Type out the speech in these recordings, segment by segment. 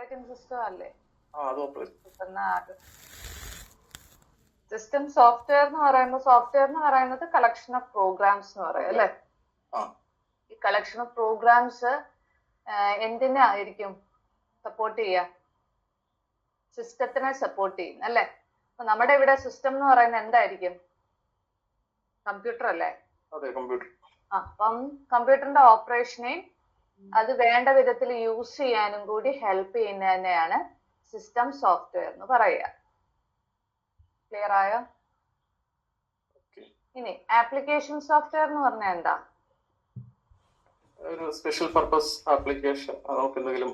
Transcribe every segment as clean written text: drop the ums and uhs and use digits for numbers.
Operating system അല്ലേ? അത് operating system software എന്ന് പറയുന്നത് കളക്ഷൻ ഓഫ് പ്രോഗ്രാംസ് എന്ന് പറയും അല്ലേ? ഈ കളക്ഷൻ ഓഫ് പ്രോഗ്രാംസ് എന്തിനായിരിക്കും സപ്പോർട്ട് ചെയ്യുക? സിസ്റ്റത്തിനെ സപ്പോർട്ട് ചെയ്യും അല്ലേ? അപ്പൊ നമ്മുടെ ഇവിടെ സിസ്റ്റം എന്ന് പറയുന്നത് എന്തായിരിക്കും? കമ്പ്യൂട്ടർ അല്ലേ? കമ്പ്യൂട്ടർ. അപ്പം കമ്പ്യൂട്ടറിന്റെ ഓപ്പറേഷനെയും അത് വേണ്ട വിധത്തിൽ യൂസ് ചെയ്യാനും കൂടി ഹെൽപ്പ് ചെയ്യുന്നതിനെയാണ് സിസ്റ്റം സോഫ്റ്റ്വെയർ എന്ന് പറയുക. ക്ലിയർ ആയോ? ഇനി ആപ്ലിക്കേഷൻ സോഫ്റ്റ്വെയർ എന്ന് പറഞ്ഞാൽ എന്താ? ഒരു സ്പെഷ്യൽ പർപ്പസ് ആപ്ലിക്കേഷൻ നമുക്ക് എന്തെങ്കിലും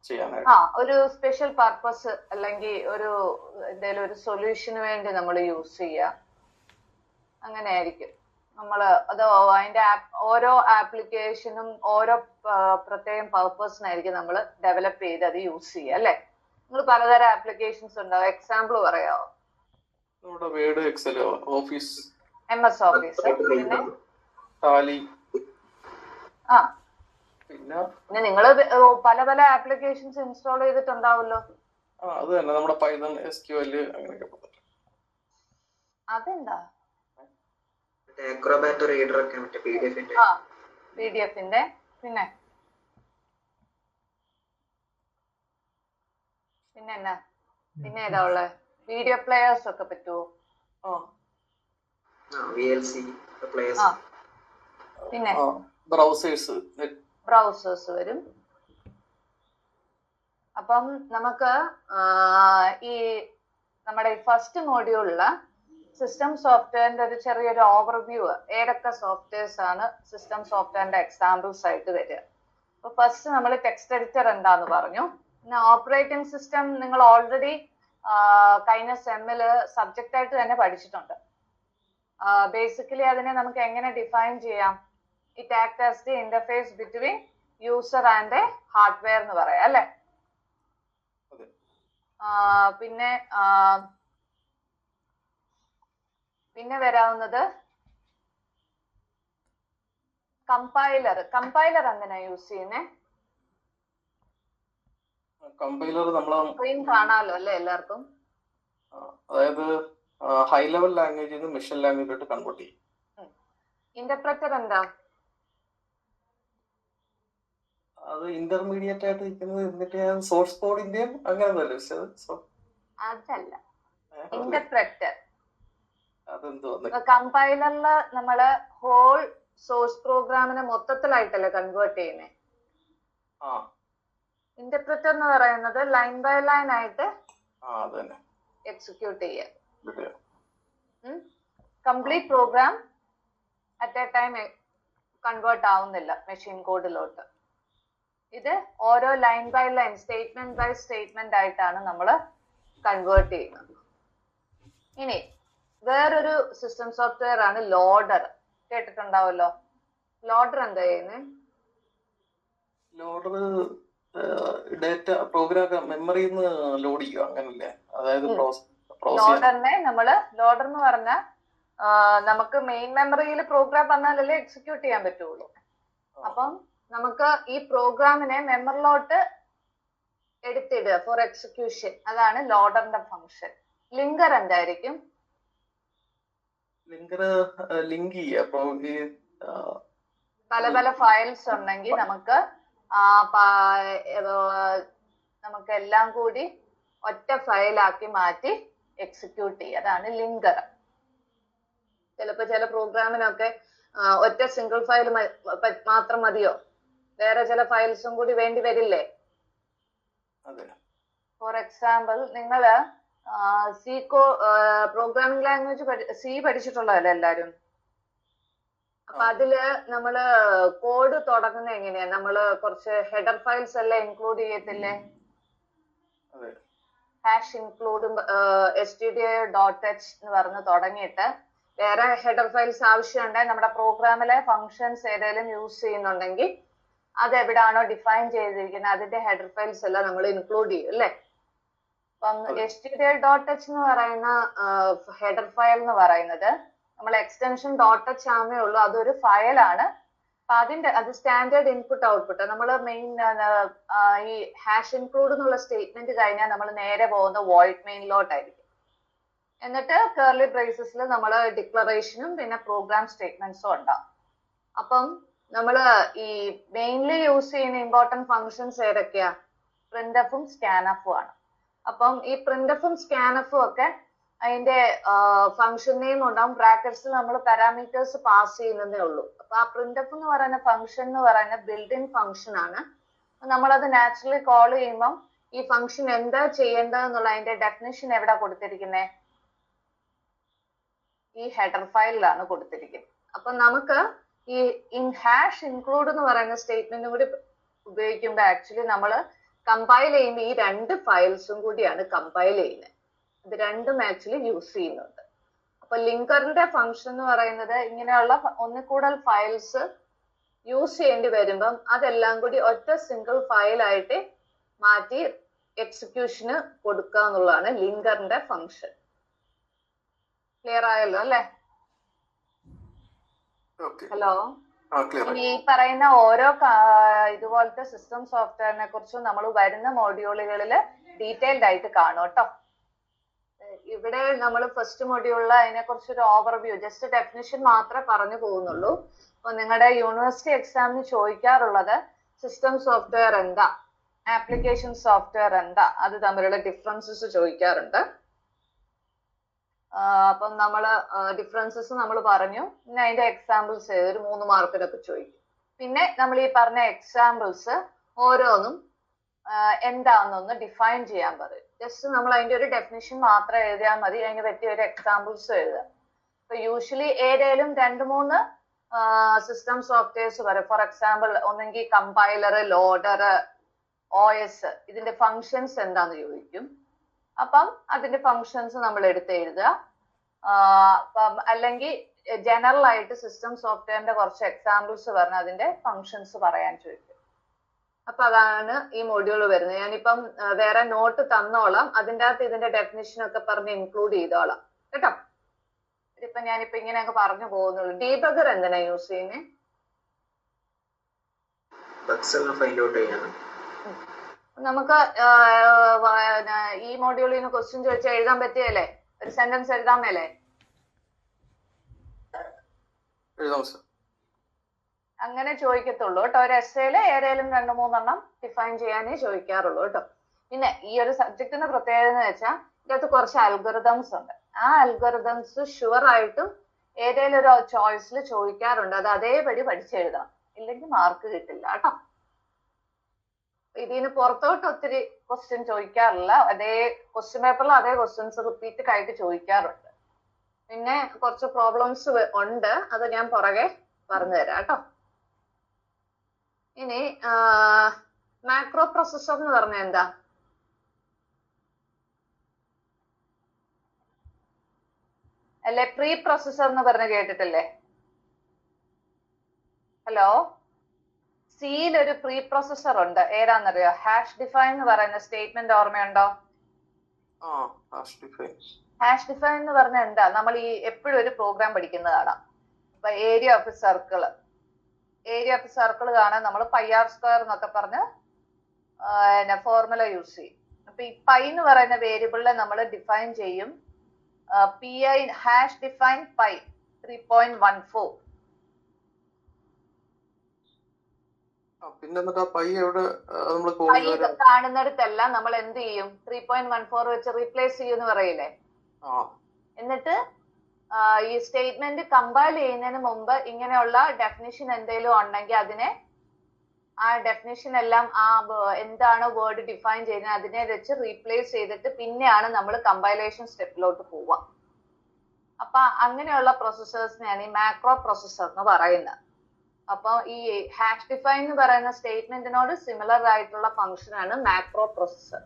ചെയ്യാനായിട്ട്. ഒരു സ്പെഷ്യൽ പർപ്പസ് അല്ലെങ്കിൽ ഒരു എന്തെങ്കിലും ഒരു സൊല്യൂഷന് വേണ്ടി നമ്മൾ യൂസ് ചെയ്യുക, അങ്ങനെ ആയിരിക്കും. അതിന്റെ ഓരോ ആപ്ലിക്കേഷനും ഓരോ പ്രത്യേകം പർപ്പസിനായിരിക്കും നമ്മൾ ഡെവലപ്പ് ചെയ്ത് അത് യൂസ് ചെയ്യുക അല്ലേ? നിങ്ങൾ പലതരം ആപ്ലിക്കേഷൻസ് ഉണ്ടാവും. എക്സാമ്പിൾ പറയാമോ? നമ്മുടെ Word, Excel, Office, MS Office, പിന്നെ ടാലി. പിന്നെ നിങ്ങൾ പല പല ആപ്ലിക്കേഷൻസ് ഇൻസ്റ്റാൾ ചെയ്തിട്ടുണ്ടാവുമല്ലോ. അത് തന്നെ നമ്മുടെ പൈത്തൺ, SQL അങ്ങനെയൊക്കെ. അതെന്താ? അക്രോബാറ്റ് റീഡർ ഒക്കെ മറ്റേ PDF-ന്റെ പിന്നെ എന്നാ പിന്നെ ഏതാ ഉള്ളത്? വീഡിയോ പ്ലേയേഴ്സ് ഒക്കെ പറ്റുമോ? VLC players. പിന്നെ ബ്രൗസേഴ്സ് വരും. അപ്പം നമുക്ക് ഈ നമ്മുടെ ഫസ്റ്റ് മോഡ്യൂളില് സിസ്റ്റം സോഫ്റ്റ്വെയറിന്റെ ഒരു ചെറിയൊരു ഓവർവ്യൂ, ഏതൊക്കെ സോഫ്റ്റ്വെയർസ് ആണ് സിസ്റ്റം സോഫ്റ്റ്വെയറിന്റെ എക്സാമ്പിൾസ് ആയിട്ട് വരിക. അപ്പൊ ഫസ്റ്റ് നമ്മൾ ടെക്സ്റ്റ് എഡിറ്റർ എന്താന്ന് പറഞ്ഞു. പിന്നെ ഓപ്പറേറ്റിംഗ് സിസ്റ്റം നിങ്ങൾ ഓൾറെഡി കഴിഞ്ഞ സെമ്മില് സബ്ജക്റ്റ് ആയിട്ട് തന്നെ പഠിച്ചിട്ടുണ്ട്. ബേസിക്കലി അതിനെ നമുക്ക് എങ്ങനെ ഡിഫൈൻ ചെയ്യാം? It act as the interface between user and A hardware എന്ന് പറയാം അല്ലെ? പിന്നെ വരാവുന്നത് കമ്പൈലർ എന്തിനാ യൂസ് ചെയ്യുന്നേ? കമ്പൈലർ സ്ക്രീൻ കാണാലോ അല്ലെ എല്ലാവർക്കും? അതായത് ഹൈ ലെവൽ ലാംഗ്വേജിൽ നിന്ന് മെഷീൻ ലാംഗ്വേജിലോട്ട് കൺവേർട്ട് ചെയ്യും. ഇന്റർപ്രറ്റർ എന്താ? അത് ഇന്റർമീഡിയറ്റ് ആയിട്ട് നിൽക്കുന്നത്. എന്നിട്ട് സോഴ്സ് കോഡിന്റെയും അങ്ങനെ അതല്ല ഇന്റർപ്രറ്റർ. അതെന്തോ കമ്പൈലറില് നമ്മള് ഹോൾ സോഴ്സ് പ്രോഗ്രാമിനെ മൊത്തത്തിലായിട്ടല്ലേ കൺവേർട്ട് ചെയ്യുന്നേ. ഇന്റർപ്രറ്റർ എന്ന് പറയുന്നത് ലൈൻ ബൈ ലൈൻ ആയിട്ട് എക്സിക്യൂട്ട് ചെയ്യുക. Complete program at a time convert ആവുന്നില്ല മെഷീൻ കോഡിലോട്ട്. ഇത് ഓരോ line by line, statement by statement ആയിട്ടാണ് നമ്മൾ കൺവേർട്ട് ചെയ്യുന്നത്. ഇനി വേറൊരു സിസ്റ്റം സോഫ്റ്റ്വെയർ ആണ് ലോഡർ. കേട്ടിട്ടുണ്ടാവല്ലോ. ലോഡർ എന്താ ചെയ്യുന്നത്? ലോഡർ ഡേറ്റ പ്രോഗ്രാം മെമ്മറിയിൽ നിന്ന് ലോഡ് ചെയ്യുക, അങ്ങനല്ലേ? അതായത് ലോഡർ എന്ന് പറഞ്ഞാൽ നമുക്ക് മെയിൻ മെമ്മറിയിൽ പ്രോഗ്രാം വന്നാലല്ലേ എക്സിക്യൂട്ട് ചെയ്യാൻ പറ്റുള്ളൂ. അപ്പം നമുക്ക് ഈ പ്രോഗ്രാമിനെ മെമ്മറിലോട്ട് എടുത്തിടുക ഫോർ എക്സിക്യൂഷൻ. അതാണ് ലോഡറിന്റെ ഫംഗ്ഷൻ. ലിങ്കർ എന്തായിരിക്കും? ലിങ്ക് ചെയ്യുക. പല പല ഫയൽസ് ഉണ്ടെങ്കിൽ നമുക്ക് എല്ലാം കൂടി ഒറ്റ ഫയലാക്കി മാറ്റി എക്സിക്യൂട്ട് ചെയ്യുക. അതാണ് ലിങ്കർ. ചിലപ്പോ ചില പ്രോഗ്രാമിനൊക്കെ ഒറ്റ സിംഗിൾ ഫയൽ മാത്രം മതിയോ? വേറെ ചില ഫയൽസും കൂടി വേണ്ടി വരില്ലേ? ഫോർ എക്സാമ്പിൾ നിങ്ങള് പ്രോഗ്രാമിംഗ് ലാംഗ്വേജ് C പഠിച്ചിട്ടുള്ളതല്ലേ എല്ലാരും? അപ്പൊ അതില് നമ്മള് കോഡ് തുടങ്ങുന്ന എങ്ങനെയാ? നമ്മള് കുറച്ച് ഹെഡർ ഫയൽസ് എല്ലാം ഇൻക്ലൂഡ് ചെയ്യത്തില്ലേ? ഹാഷ് ഇൻക്ലൂഡ് stdio.h എന്ന് പറഞ്ഞ് തുടങ്ങിയിട്ട് വേറെ ഹെഡർ ഫയൽസ് ആവശ്യമുണ്ടെങ്കിൽ നമ്മുടെ പ്രോഗ്രാമിലെ ഫങ്ഷൻസ് ഏതെങ്കിലും യൂസ് ചെയ്യുന്നുണ്ടെങ്കിൽ അത് എവിടാണോ ഡിഫൈൻ ചെയ്തിരിക്കുന്നത് അതിന്റെ ഹെഡർ ഫയൽസ് എല്ലാം നമ്മൾ ഇൻക്ലൂഡ് ചെയ്യും അല്ലേ? അപ്പം stdio.h എന്ന് പറയുന്ന ഹെഡർ ഫയൽ എന്ന് പറയുന്നത് നമ്മൾ എക്സ്റ്റൻഷൻ .h ആമേ ഉള്ളൂ. അതൊരു ഫയലാണ്. അപ്പൊ അത് സ്റ്റാൻഡേർഡ് ഇൻപുട്ട് ഔട്ട്പുട്ട്. നമ്മൾ മെയിൻ ഈ ഹാഷ് ഇൻക്ലൂഡ് എന്നുള്ള സ്റ്റേറ്റ്മെന്റ് കഴിഞ്ഞാൽ നമ്മൾ നേരെ പോകുന്ന വോയിഡ് മെയിനിലോട്ടായിരിക്കും. എന്നിട്ട് കേർലി ബ്രേസസിൽ നമ്മൾ ഡിക്ലറേഷനും പിന്നെ പ്രോഗ്രാം സ്റ്റേറ്റ്മെന്റ്സും ഉണ്ടാവും. അപ്പം നമ്മൾ ഈ മെയിൻലി യൂസ് ചെയ്യുന്ന ഇമ്പോർട്ടൻറ്റ് ഫങ്ഷൻസ് ഏതൊക്കെയാ? പ്രിന്റ്എഫും സ്കാൻഎഫും ആണ്. അപ്പം ഈ പ്രിന്റ്എഫും സ്കാൻഎഫും ഒക്കെ അതിന്റെ ഫംഗ്ഷൻ നെയിം ഉണ്ടാവും. ബ്രാക്കറ്റ്സിൽ നമ്മൾ പാരാമീറ്റേഴ്സ് പാസ് ചെയ്യുന്നതേ ഉള്ളൂ. അപ്പൊ ആ പ്രിന്റ്എഫ് എന്ന് പറയുന്ന ഫംഗ്ഷൻ എന്ന് പറയുന്ന ബിൽഡ് ഇൻ ഫംഗ്ഷൻ ആണ്. നമ്മളത് നാച്ചുറലി കോൾ ചെയ്യുമ്പം ഈ ഫംഗ്ഷൻ എന്താ ചെയ്യേണ്ടത് എന്നുള്ള അതിന്റെ ഡെഫിനിഷൻ എവിടെ കൊടുത്തിരിക്കുന്നത്? ഈ ഹെഡർ ഫയലിലാണ് കൊടുത്തിരിക്കുന്നത്. അപ്പൊ നമുക്ക് ഈ ഹാഷ് ഇൻക്ലൂഡ് എന്ന് പറയുന്ന സ്റ്റേറ്റ്മെന്റും കൂടി ഉപയോഗിക്കുമ്പോൾ ആക്ച്വലി നമ്മൾ കമ്പൈൽ ചെയ്യുമ്പോൾ ഈ രണ്ട് ഫയൽസും കൂടിയാണ് കമ്പൈൽ ചെയ്യുന്നത്. ഇത് രണ്ടും ആക്ച്വലി യൂസ് ചെയ്യുന്നുണ്ട്. അപ്പൊ ലിങ്കറിന്റെ ഫംഗ്ഷൻ എന്ന് പറയുന്നത് ഇങ്ങനെയുള്ള ഒന്നിൽ കൂടുതൽ ഫയൽസ് യൂസ് ചെയ്യേണ്ടി വരുമ്പം അതെല്ലാം കൂടി ഒറ്റ സിംഗിൾ ഫയലായിട്ട് മാറ്റി എക്സിക്യൂഷന് കൊടുക്കുക എന്നുള്ളതാണ് ലിങ്കറിന്റെ ഫംഗ്ഷൻ. ക്ലിയർ ആയല്ലോ അല്ലെ? ഹലോ. ഈ പറയുന്ന ഓരോ ഇതുപോലത്തെ സിസ്റ്റം സോഫ്റ്റ്വെയറിനെ കുറിച്ചും നമ്മൾ വരുന്ന മോഡ്യൂളുകളിൽ ഡീറ്റെയിൽഡ് ആയിട്ട് കാണും കേട്ടോ. ഇവിടെ നമ്മൾ ഫസ്റ്റ് മൊഡ്യൂളിൽ അതിനെ കുറിച്ചൊരു ഓവർവ്യൂ, ജസ്റ്റ് ഡെഫിനിഷൻ മാത്രമേ പറഞ്ഞു പോകുന്നുള്ളൂ. അപ്പൊ നിങ്ങളുടെ യൂണിവേഴ്സിറ്റി എക്സാമിന് ചോദിക്കാറുള്ളത് സിസ്റ്റം സോഫ്റ്റ്വെയർ എന്താ, ആപ്ലിക്കേഷൻ സോഫ്റ്റ്വെയർ എന്താ, അത് തമ്മിലുള്ള ഡിഫറൻസസ് ചോദിക്കാറുണ്ട്. അപ്പം നമ്മൾ ഡിഫറൻസസ് നമ്മൾ പറഞ്ഞു. പിന്നെ അതിന്റെ എക്സാമ്പിൾസ് ഒരു 3 മാർക്കിനൊക്കെ ചോദിക്കും. പിന്നെ നമ്മൾ ഈ പറഞ്ഞ എക്സാമ്പിൾസ് ഓരോന്നും എന്താണെന്നൊന്ന് ഡിഫൈൻ ചെയ്യാൻ പറയും. ജസ്റ്റ് നമ്മൾ അതിന്റെ ഒരു ഡെഫിനിഷൻ മാത്രം എഴുതിയാൽ മതി, അതിന് പറ്റിയ ഒരു എക്സാമ്പിൾസ് എഴുതുക. ഇപ്പൊ യൂഷ്വലി ഏതേലും 2-3 സിസ്റ്റം സോഫ്റ്റ്വെയർസ് വരും. ഫോർ എക്സാമ്പിൾ ഒന്നെങ്കിൽ കമ്പൈലർ, ലോഡർ, OS, ഇതിന്റെ ഫങ്ഷൻസ് എന്താന്ന് ചോദിക്കും. അപ്പം അതിന്റെ ഫങ്ഷൻസ് നമ്മൾ എടുത്ത് എഴുതുക. അല്ലെങ്കിൽ ജനറൽ ആയിട്ട് സിസ്റ്റം സോഫ്റ്റ്വെയറിന്റെ കുറച്ച് എക്സാമ്പിൾസ് പറഞ്ഞ് അതിന്റെ ഫങ്ഷൻസ് പറയാൻ ചോദിക്കും. അപ്പൊ അതാണ് ഈ മൊഡ്യൂൾ വരുന്നത്. ഞാനിപ്പം വേറെ നോട്ട് തന്നോളാം, അതിൻ്റെ അകത്ത് ഇതിന്റെ ഡെഫിനിഷൻ ഒക്കെ പറഞ്ഞ് ഇൻക്ലൂഡ് ചെയ്തോളാം കേട്ടോ. ഇതിപ്പോ ഞാനിപ്പോ ഇങ്ങനെ അങ്ങ് പറഞ്ഞു പോകുന്നുള്ളൂ. ഡീബഗർ എന്തിനാ യൂസ് ചെയ്യുന്നത്? നമുക്ക് ഈ മോഡ്യൂളിൽ നിന്ന് ക്വസ്റ്റ്യൻ ചോദിച്ചാൽ എഴുതാൻ പറ്റിയല്ലേ? ഒരു സെന്റൻസ് എഴുതാൻ മേലേ? അങ്ങനെ ചോദിക്കത്തുള്ളൂ കേട്ടോ. ഒരു എസ്സേയില് ഏതെങ്കിലും 2-3 എണ്ണം ഡിഫൈൻ ചെയ്യാനേ ചോദിക്കാറുള്ളൂ കേട്ടോ. പിന്നെ ഈ ഒരു സബ്ജക്റ്റിന്റെ പ്രത്യേകത എന്ന് വെച്ചാൽ ഇതിനകത്ത് കുറച്ച് അൽഗോരിതംസ് ഉണ്ട്. ആ അൽഗോരിതംസ് ഷുവർ ആയിട്ടും ഏതെങ്കിലും ഒരു ചോയ്സിൽ ചോദിക്കാറുണ്ട്. അത് അതേപടി പഠിച്ചെഴുതണം, ഇല്ലെങ്കിൽ മാർക്ക് കിട്ടില്ല കേട്ടോ. ഇതിന് പുറത്തോട്ട് ഒത്തിരി ക്വസ്റ്റ്യൻ ചോദിക്കാറില്ല. അതേ ക്വസ്റ്റ്യൻ പേപ്പറിൽ അതേ ക്വസ്റ്റ്യൻസ് റിപ്പീറ്റഡ് ആയിട്ട് ചോദിക്കാറുണ്ട്. പിന്നെ കുറച്ച് പ്രോബ്ലംസ് ഉണ്ട്, അത് ഞാൻ പുറകെ പറഞ്ഞു തരാം കേട്ടോ. ഇനി മാക്രോ പ്രോസസർ എന്ന് പറഞ്ഞാൽ എന്താ? അല്ലെ പ്രീ പ്രോസസർ എന്ന് പറഞ്ഞ് കേട്ടിട്ടില്ലേ? ഹലോ. സിയിൽ ഒരു പ്രീ പ്രോസസർ ഉണ്ട്, ഏതാന്നറിയോ? ഹാഷ് ഡിഫൈൻ എന്ന് പറയുന്ന സ്റ്റേറ്റ്മെന്റ് ഓർമ്മയുണ്ടോ? ഹാഷ് ഡിഫൈൻ എന്ന് പറഞ്ഞാൽ എന്താ? നമ്മൾ ഈ എപ്പോഴും ഒരു പ്രോഗ്രാം പഠിക്കുന്നതാണ്. ഇപ്പൊ ഏരിയ ഓഫ് സർക്കിൾ കാണാൻ നമ്മൾ πr² എന്നൊക്കെ പറഞ്ഞ് ഫോർമുല യൂസ് ചെയ്യും. അപ്പൊ ഈ പൈ എന്ന് പറയുന്ന വേരിയബിളിനെ നമ്മൾ ഡിഫൈൻ ചെയ്യും. PI hash define pi 3.14. കാണുന്നിടത്തെല്ലാം നമ്മൾ എന്ത് ചെയ്യും? 3.14 വെച്ച് റീപ്ലേസ് ചെയ്യുമെന്ന് പറയില്ലേ? എന്നിട്ട് ഈ സ്റ്റേറ്റ്മെന്റ് കമ്പൈൽ ചെയ്യുന്നതിന് മുമ്പ് ഇങ്ങനെയുള്ള ഡെഫിനിഷൻ എന്തെങ്കിലും ഉണ്ടെങ്കിൽ അതിനെ ആ ഡെഫിനിഷൻ എല്ലാം എന്താണ് വേർഡ് ഡിഫൈൻ ചെയ്യുന്നത് അതിനെ വെച്ച് റീപ്ലേസ് ചെയ്തിട്ട് പിന്നെയാണ് നമ്മൾ കമ്പൈലേഷൻ സ്റ്റെപ്പിലോട്ട് പോവുക. അപ്പൊ അങ്ങനെയുള്ള പ്രോസസ്സേഴ്സിനെയാണ് ഈ മാക്രോ പ്രോസസ്സർ എന്ന് പറയുന്നത്. അപ്പൊ ഈ ഹാഷ് ഡിഫൈൻ എന്ന് പറയുന്ന സ്റ്റേറ്റ്മെന്റിനോട് സിമിലർ ആയിട്ടുള്ള ഫംഗ്ഷൻ ആണ് മാക്രോ പ്രോസസ്സർ.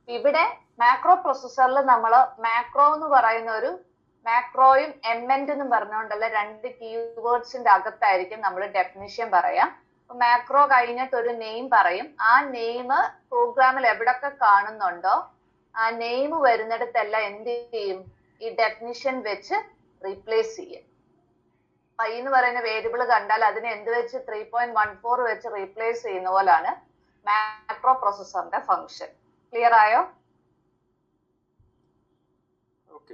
ഇവിടെ മാക്രോ പ്രോസസ്സറിൽ നമ്മൾ മാക്രോ എന്ന് പറയുന്ന ഒരു മാക്രോയും എംഎൻഡ് എന്നും പറഞ്ഞുകൊണ്ടല്ല 2 കീവേഡ്സിന്റെ അകത്തായിരിക്കും നമ്മൾ ഡെഫിനിഷൻ പറയാം. മാക്രോ കഴിഞ്ഞിട്ട് ഒരു നെയിം പറയും. ആ നെയിം പ്രോഗ്രാമിൽ എവിടൊക്കെ കാണുന്നുണ്ടോ ആ നെയിം വരുന്നിടത്തെല്ലാം എന്ത് ചെയ്യും? ഈ ഡെഫിനിഷൻ വെച്ച് റീപ്ലേസ് ചെയ്യും. പൈ എന്ന് പറയുന്ന വേരിയബിൾ കണ്ടാൽ അതിനെ എന്ത് വെച്ച് 3.14 വെച്ച് റീപ്ലേസ് ചെയ്യുന്ന പോലാണ് മാക്രോ പ്രോസസറിന്റെ ഫംഗ്ഷൻ. ക്ലിയർ ആയോ?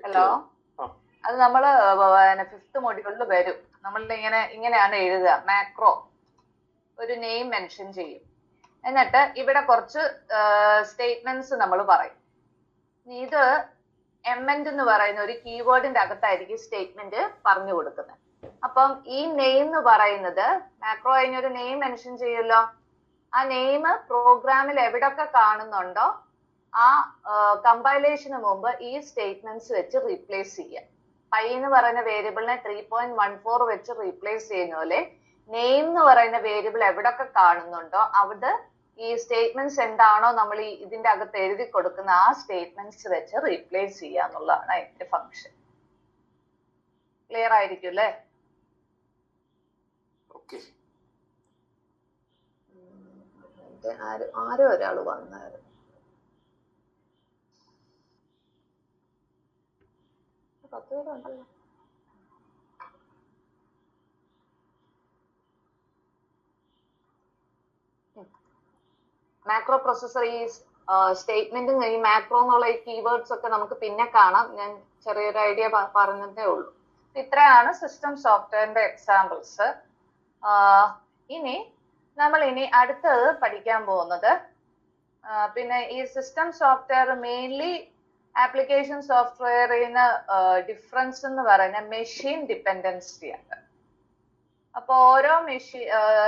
ഹലോ, അത് നമ്മള് 5th മൊഡ്യൂളിൽ വരും. നമ്മൾ ഇങ്ങനെയാണ് എഴുതുക. മാക്രോ ഒരു നെയിം മെൻഷൻ ചെയ്യും, എന്നിട്ട് ഇവിടെ കുറച്ച് സ്റ്റേറ്റ്മെന്റ്സ് നമ്മൾ പറയും. ഇത് എമന്റ് എന്ന് പറയുന്ന ഒരു കീവേഡിന്റെ അകത്തായിരിക്കും സ്റ്റേറ്റ്മെന്റ് പറഞ്ഞു കൊടുക്കുന്നത്. അപ്പം ഈ നെയിം എന്ന് പറയുന്നത് മാക്രോ അതിനൊരു നെയിം മെൻഷൻ ചെയ്യുമല്ലോ. ആ നെയിം പ്രോഗ്രാമിൽ എവിടൊക്കെ കാണുന്നുണ്ടോ ആ കമ്പൈലേഷന് മുമ്പ് ഈ സ്റ്റേറ്റ്മെന്റ്സ് വെച്ച് റീപ്ലേസ് ചെയ്യാം. പൈ എന്ന് പറയുന്ന വേരിയബിളിനെ 3.14 വെച്ച് റീപ്ലേസ് ചെയ്യുന്ന പോലെ നെയിം എന്ന് പറയുന്ന വേരിയബിൾ എവിടൊക്കെ കാണുന്നുണ്ടോ അവിടെ ഈ സ്റ്റേറ്റ്മെന്റ്സ് എന്താണോ നമ്മൾ ഇതിന്റെ അകത്ത് എഴുതി കൊടുക്കുന്ന ആ സ്റ്റേറ്റ്മെന്റ്സ് വെച്ച് റീപ്ലേസ് ചെയ്യുക എന്നുള്ളതാണ് അതിന്റെ ഫംഗ്ഷൻ. ക്ലിയർ ആയിരിക്കും അല്ലേ? ആരോ ഒരാൾ വന്നായിരുന്നു. മാക്രോ പ്രോസസർ ഈ സ്റ്റേറ്റ്മെന്റും ഈ മാക്രോ എന്നുള്ള ഈ കീവേഡ്സ് ഒക്കെ നമുക്ക് പിന്നെ കാണാം. ഞാൻ ചെറിയൊരു ഐഡിയ പറഞ്ഞതേ ഉള്ളൂ. ഇത്രയാണ് സിസ്റ്റം സോഫ്റ്റ്വെയറിന്റെ എക്സാമ്പിൾസ്. ഇനി നമ്മൾ അടുത്തത് പഠിക്കാൻ പോകുന്നത് പിന്നെ ഈ സിസ്റ്റം സോഫ്റ്റ്വെയർ മെയിൻലി ആപ്ലിക്കേഷൻ സോഫ്റ്റ്വെയറിന് ഡിഫറൻസ് എന്ന് പറയുന്ന മെഷീൻ ഡിപ്പെൻഡൻസിയാണ്. അപ്പൊ ഓരോ മെഷീൻ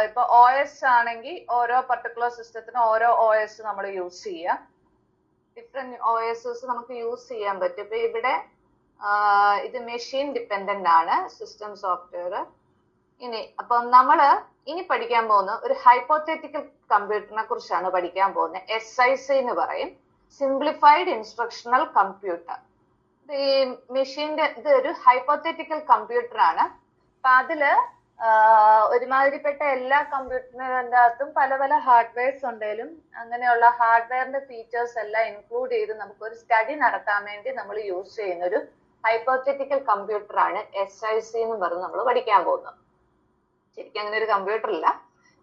ഇപ്പൊ OS ആണെങ്കിൽ ഓരോ പർട്ടിക്കുലർ സിസ്റ്റത്തിന് ഓരോ OS നമ്മൾ യൂസ് ചെയ്യാം. ഡിഫറെന്റ് OSs നമുക്ക് യൂസ് ചെയ്യാൻ പറ്റും. ഇപ്പൊ ഇവിടെ ഇത് മെഷീൻ ഡിപ്പെൻഡന്റ് ആണ് സിസ്റ്റം സോഫ്റ്റ്വെയർ. അപ്പം നമ്മള് ഇനി പഠിക്കാൻ പോകുന്ന ഒരു ഹൈപ്പോത്തറ്റിക്കൽ കമ്പ്യൂട്ടറിനെ കുറിച്ചാണ് പഠിക്കാൻ പോകുന്നത്. SIC എന്ന് പറയും, സിംപ്ലിഫൈഡ് ഇൻസ്ട്രക്ഷണൽ കമ്പ്യൂട്ടർ. ഈ മെഷീന്റെ ഇത് ഒരു ഹൈപ്പോത്തറ്റിക്കൽ കമ്പ്യൂട്ടർ ആണ്. അപ്പൊ അതില് ഒരുമാതിരിപ്പെട്ട എല്ലാ കമ്പ്യൂട്ടറിന്റെ അകത്തും പല പല ഹാർഡ്വെയർസ് ഉണ്ടെങ്കിലും അങ്ങനെയുള്ള ഹാർഡ്വെയറിന്റെ ഫീച്ചേഴ്സ് എല്ലാം ഇൻക്ലൂഡ് ചെയ്ത് നമുക്കൊരു സ്റ്റഡി നടത്താൻ വേണ്ടി നമ്മൾ യൂസ് ചെയ്യുന്ന ഒരു ഹൈപ്പോത്തറ്റിക്കൽ കമ്പ്യൂട്ടർ ആണ് SIC എന്ന് പറഞ്ഞ് നമ്മൾ പഠിക്കാൻ പോകുന്നത്. ശരിക്കും അങ്ങനെ ഒരു കമ്പ്യൂട്ടർ ഇല്ല.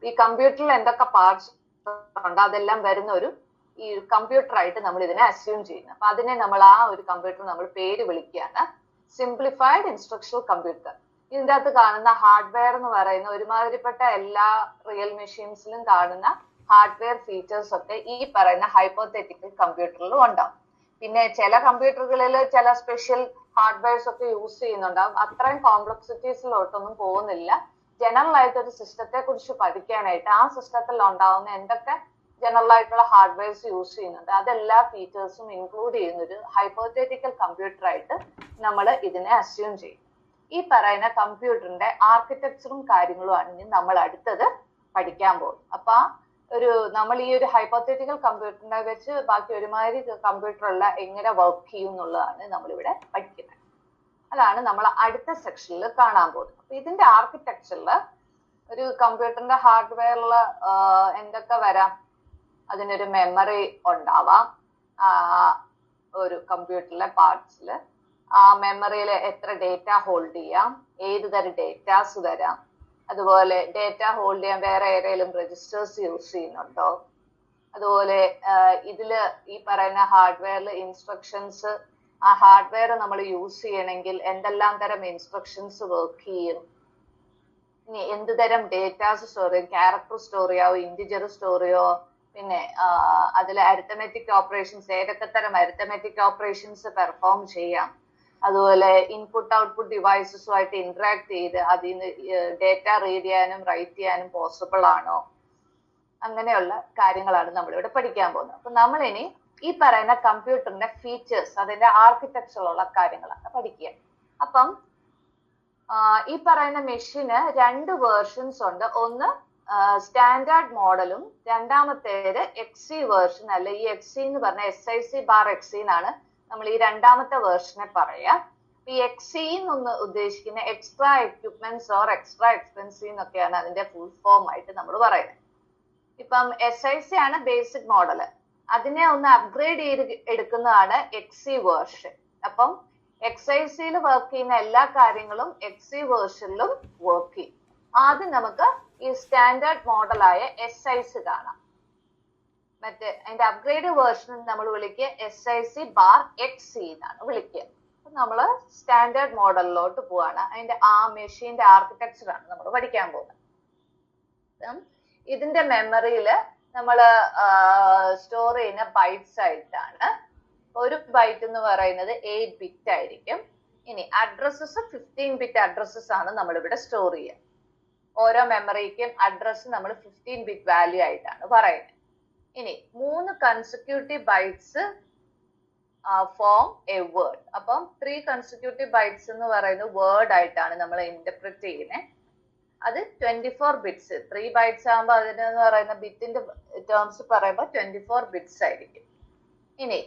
ഈ കമ്പ്യൂട്ടറിൽ എന്തൊക്കെ പാർട്സ് ഉണ്ട് അതെല്ലാം വരുന്ന ഒരു ഈ കമ്പ്യൂട്ടർ ആയിട്ട് നമ്മൾ ഇതിനെ അസ്യൂം ചെയ്യുന്നത്. അപ്പൊ അതിനെ നമ്മൾ ആ ഒരു കമ്പ്യൂട്ടർ നമ്മൾ പേര് വിളിക്കുകയാണ് സിംപ്ലിഫൈഡ് ഇൻസ്ട്രക്ഷണൽ കമ്പ്യൂട്ടർ. ഇതിൻ്റെ അകത്ത് കാണുന്ന ഹാർഡ്വെയർ എന്ന് പറയുന്ന ഒരുമാതിരിപ്പെട്ട എല്ലാ റിയൽ മെഷീൻസിലും കാണുന്ന ഹാർഡ്വെയർ ഫീച്ചേഴ്സ് ഒക്കെ ഈ പറയുന്ന ഹൈപ്പോത്തറ്റിക്കൽ കമ്പ്യൂട്ടറിലും ഉണ്ടാവും. പിന്നെ ചില കമ്പ്യൂട്ടറുകളിൽ ചില സ്പെഷ്യൽ ഹാർഡ്വെയർസ് ഒക്കെ യൂസ് ചെയ്യുന്നുണ്ടാവും. അത്രയും കോംപ്ലക്സിറ്റീസിലോട്ടൊന്നും പോകുന്നില്ല. ജനറൽ ആയിട്ട് ഒരു സിസ്റ്റത്തെ കുറിച്ച് പഠിക്കാനായിട്ട് ആ സിസ്റ്റത്തിൽ ഉണ്ടാവുന്ന എന്തൊക്കെ ജനറൽ ആയിട്ടുള്ള ഹാർഡ്വെയർസ് യൂസ് ചെയ്യുന്നുണ്ട് അതെല്ലാ ഫീച്ചേഴ്സും ഇൻക്ലൂഡ് ചെയ്യുന്ന ഒരു ഹൈപ്പോത്തറ്റിക്കൽ കമ്പ്യൂട്ടർ ആയിട്ട് നമ്മൾ ഇതിനെ അസ്യൂം ചെയ്യും. ഈ പറയുന്ന കമ്പ്യൂട്ടറിന്റെ ആർക്കിടെക്ചറും കാര്യങ്ങളുമാണ് ഇനി നമ്മൾ അടുത്തത് പഠിക്കാൻ പോകുന്നത്. അപ്പൊ നമ്മൾ ഈ ഒരു ഹൈപ്പോത്തറ്റിക്കൽ കമ്പ്യൂട്ടറിനെ വെച്ച് ബാക്കി ഒരുമാതിരി കമ്പ്യൂട്ടറുള്ള എങ്ങനെ വർക്ക് ചെയ്യും എന്നുള്ളതാണ് നമ്മളിവിടെ പഠിക്കുന്നത്. അതാണ് നമ്മൾ അടുത്ത സെക്ഷനിൽ കാണാൻ പോകുന്നത്. അപ്പൊ ഇതിന്റെ ആർക്കിടെക്ചറിൽ ഒരു കമ്പ്യൂട്ടറിന്റെ ഹാർഡ്വെയറിൽ എന്തൊക്കെ വരാം? അതിനൊരു മെമ്മറി ഉണ്ടാവാം ഒരു കമ്പ്യൂട്ടറിലെ പാർട്സിൽ. ആ മെമ്മറിയിൽ എത്ര ഡേറ്റ ഹോൾഡ് ചെയ്യാം, ഏത് തരം ഡേറ്റാസ് തരാം, അതുപോലെ ഡേറ്റ ഹോൾഡ് ചെയ്യാൻ വേറെ ഏതെങ്കിലും രജിസ്റ്റേഴ്സ് യൂസ് ചെയ്യുന്നുണ്ടോ, അതുപോലെ ഇതില് ഈ പറയുന്ന ഹാർഡ്വെയറിൽ ഇൻസ്ട്രക്ഷൻസ് ആ ഹാർഡ്വെയർ നമ്മൾ യൂസ് ചെയ്യണമെങ്കിൽ എന്തെല്ലാം തരം ഇൻസ്ട്രക്ഷൻസ് വർക്ക് ചെയ്യും, ഇനി എന്ത് തരം ഡേറ്റാസ് സ്റ്റോർ ചെയ്യും, ക്യാരക്ടർ സ്റ്റോർ ചെയ്യാവോ, ഇന്റിജർ സ്റ്റോർ ചെയ്യോ, പിന്നെ അതിൽ അരിത്തമെറ്റിക് ഓപ്പറേഷൻസ് ഏതൊക്കെ തരം അരിത്തമെറ്റിക് ഓപ്പറേഷൻസ് പെർഫോം ചെയ്യാം, അതുപോലെ ഇൻപുട്ട് ഔട്ട്പുട്ട് ഡിവൈസസുമായിട്ട് ഇന്ററാക്ട് ചെയ്ത് അതിൽ നിന്ന് ഡേറ്റ റീഡ് ചെയ്യാനും റൈറ്റ് ചെയ്യാനും പോസിബിൾ ആണോ, അങ്ങനെയുള്ള കാര്യങ്ങളാണ് നമ്മളിവിടെ പഠിക്കാൻ പോകുന്നത്. അപ്പൊ നമ്മളിനി ഈ പറയുന്ന കമ്പ്യൂട്ടറിന്റെ ഫീച്ചേഴ്സ് അതിന്റെ ആർക്കിടെക്ചറുള്ള കാര്യങ്ങളാണ് പഠിക്കുക. അപ്പം ഈ പറയുന്ന മെഷീന് 2 വേർഷൻസ് ഉണ്ട്. ഒന്ന് സ്റ്റാൻഡേർഡ് മോഡലും രണ്ടാമത്തേത് XC വേർഷൻ. അല്ല, ഈ XC എന്ന് പറഞ്ഞ SIC/XC എന്നാണ് നമ്മൾ ഈ രണ്ടാമത്തെ വേർഷനെ പറയാ. ഈ XC എന്നൊന്ന് ഉദ്ദേശിക്കുന്ന extra equipments or extra expensive എന്നൊക്കെയാണ് അതിന്റെ ഫുൾ ഫോം ആയിട്ട് നമ്മൾ പറയുന്നത്. ഇപ്പം SIC ആണ് ബേസിക് മോഡല്, അതിനെ ഒന്ന് അപ്ഗ്രേഡ് ചെയ്ത് എടുക്കുന്നതാണ് XC വേർഷൻ. അപ്പം XIC-യിൽ വർക്ക് ചെയ്യുന്ന എല്ലാ കാര്യങ്ങളും XC വേർഷനിലും വർക്ക് ചെയ്യും. ആദ്യം നമുക്ക് ഈ സ്റ്റാൻഡേർഡ് മോഡലായ SIC കാണാം. മറ്റേ അതിന്റെ അപ്ഗ്രേഡ് വേർഷൻ നമ്മൾ വിളിക്കുക SIC/XC എന്നാണ് വിളിക്കുക. നമ്മള് സ്റ്റാൻഡേർഡ് മോഡലിലോട്ട് പോവാണ്. അതിന്റെ ആ മെഷീന്റെ ആർക്കിടെക്ചർ ആണ് നമ്മൾ പഠിക്കാൻ പോകുന്നത്. ഇതിന്റെ മെമ്മറിയില് നമ്മൾ സ്റ്റോർ ചെയ്യുന്ന ബൈറ്റ്സ് ആയിട്ടാണ്. ഒരു ബൈറ്റ് എന്ന് പറയുന്നത് 8 ബിറ്റ് ആയിരിക്കും. ഇനി അഡ്രസ്സസ് 15 ബിറ്റ് അഡ്രസ്സസ് ആണ് നമ്മളിവിടെ സ്റ്റോർ ചെയ്യുക. ഓരോ മെമ്മറിക്കും അഡ്രസ് നമ്മൾ 15 ബിറ്റ് വാല്യൂ ആയിട്ടാണ് പറയുന്നത്. ഇനി 3 consecutive bytes form a word. അപ്പം 3 കൺസിക്യൂട്ടീവ് ബൈറ്റ്സ് എന്ന് പറയുന്നത് വേർഡ് ആയിട്ടാണ് നമ്മൾ ഇന്റർപ്രറ്റ് ചെയ്യുന്നത്. അത് 24 ബിറ്റ്സ്. 3 ബൈറ്റ്സ് ആകുമ്പോൾ അതിനെന്ന് പറയുന്ന ബിറ്റിന്റെ ടേംസ് പറയുമ്പോൾ 24 ബിറ്റ്സ് ആയിരിക്കും. ഇനി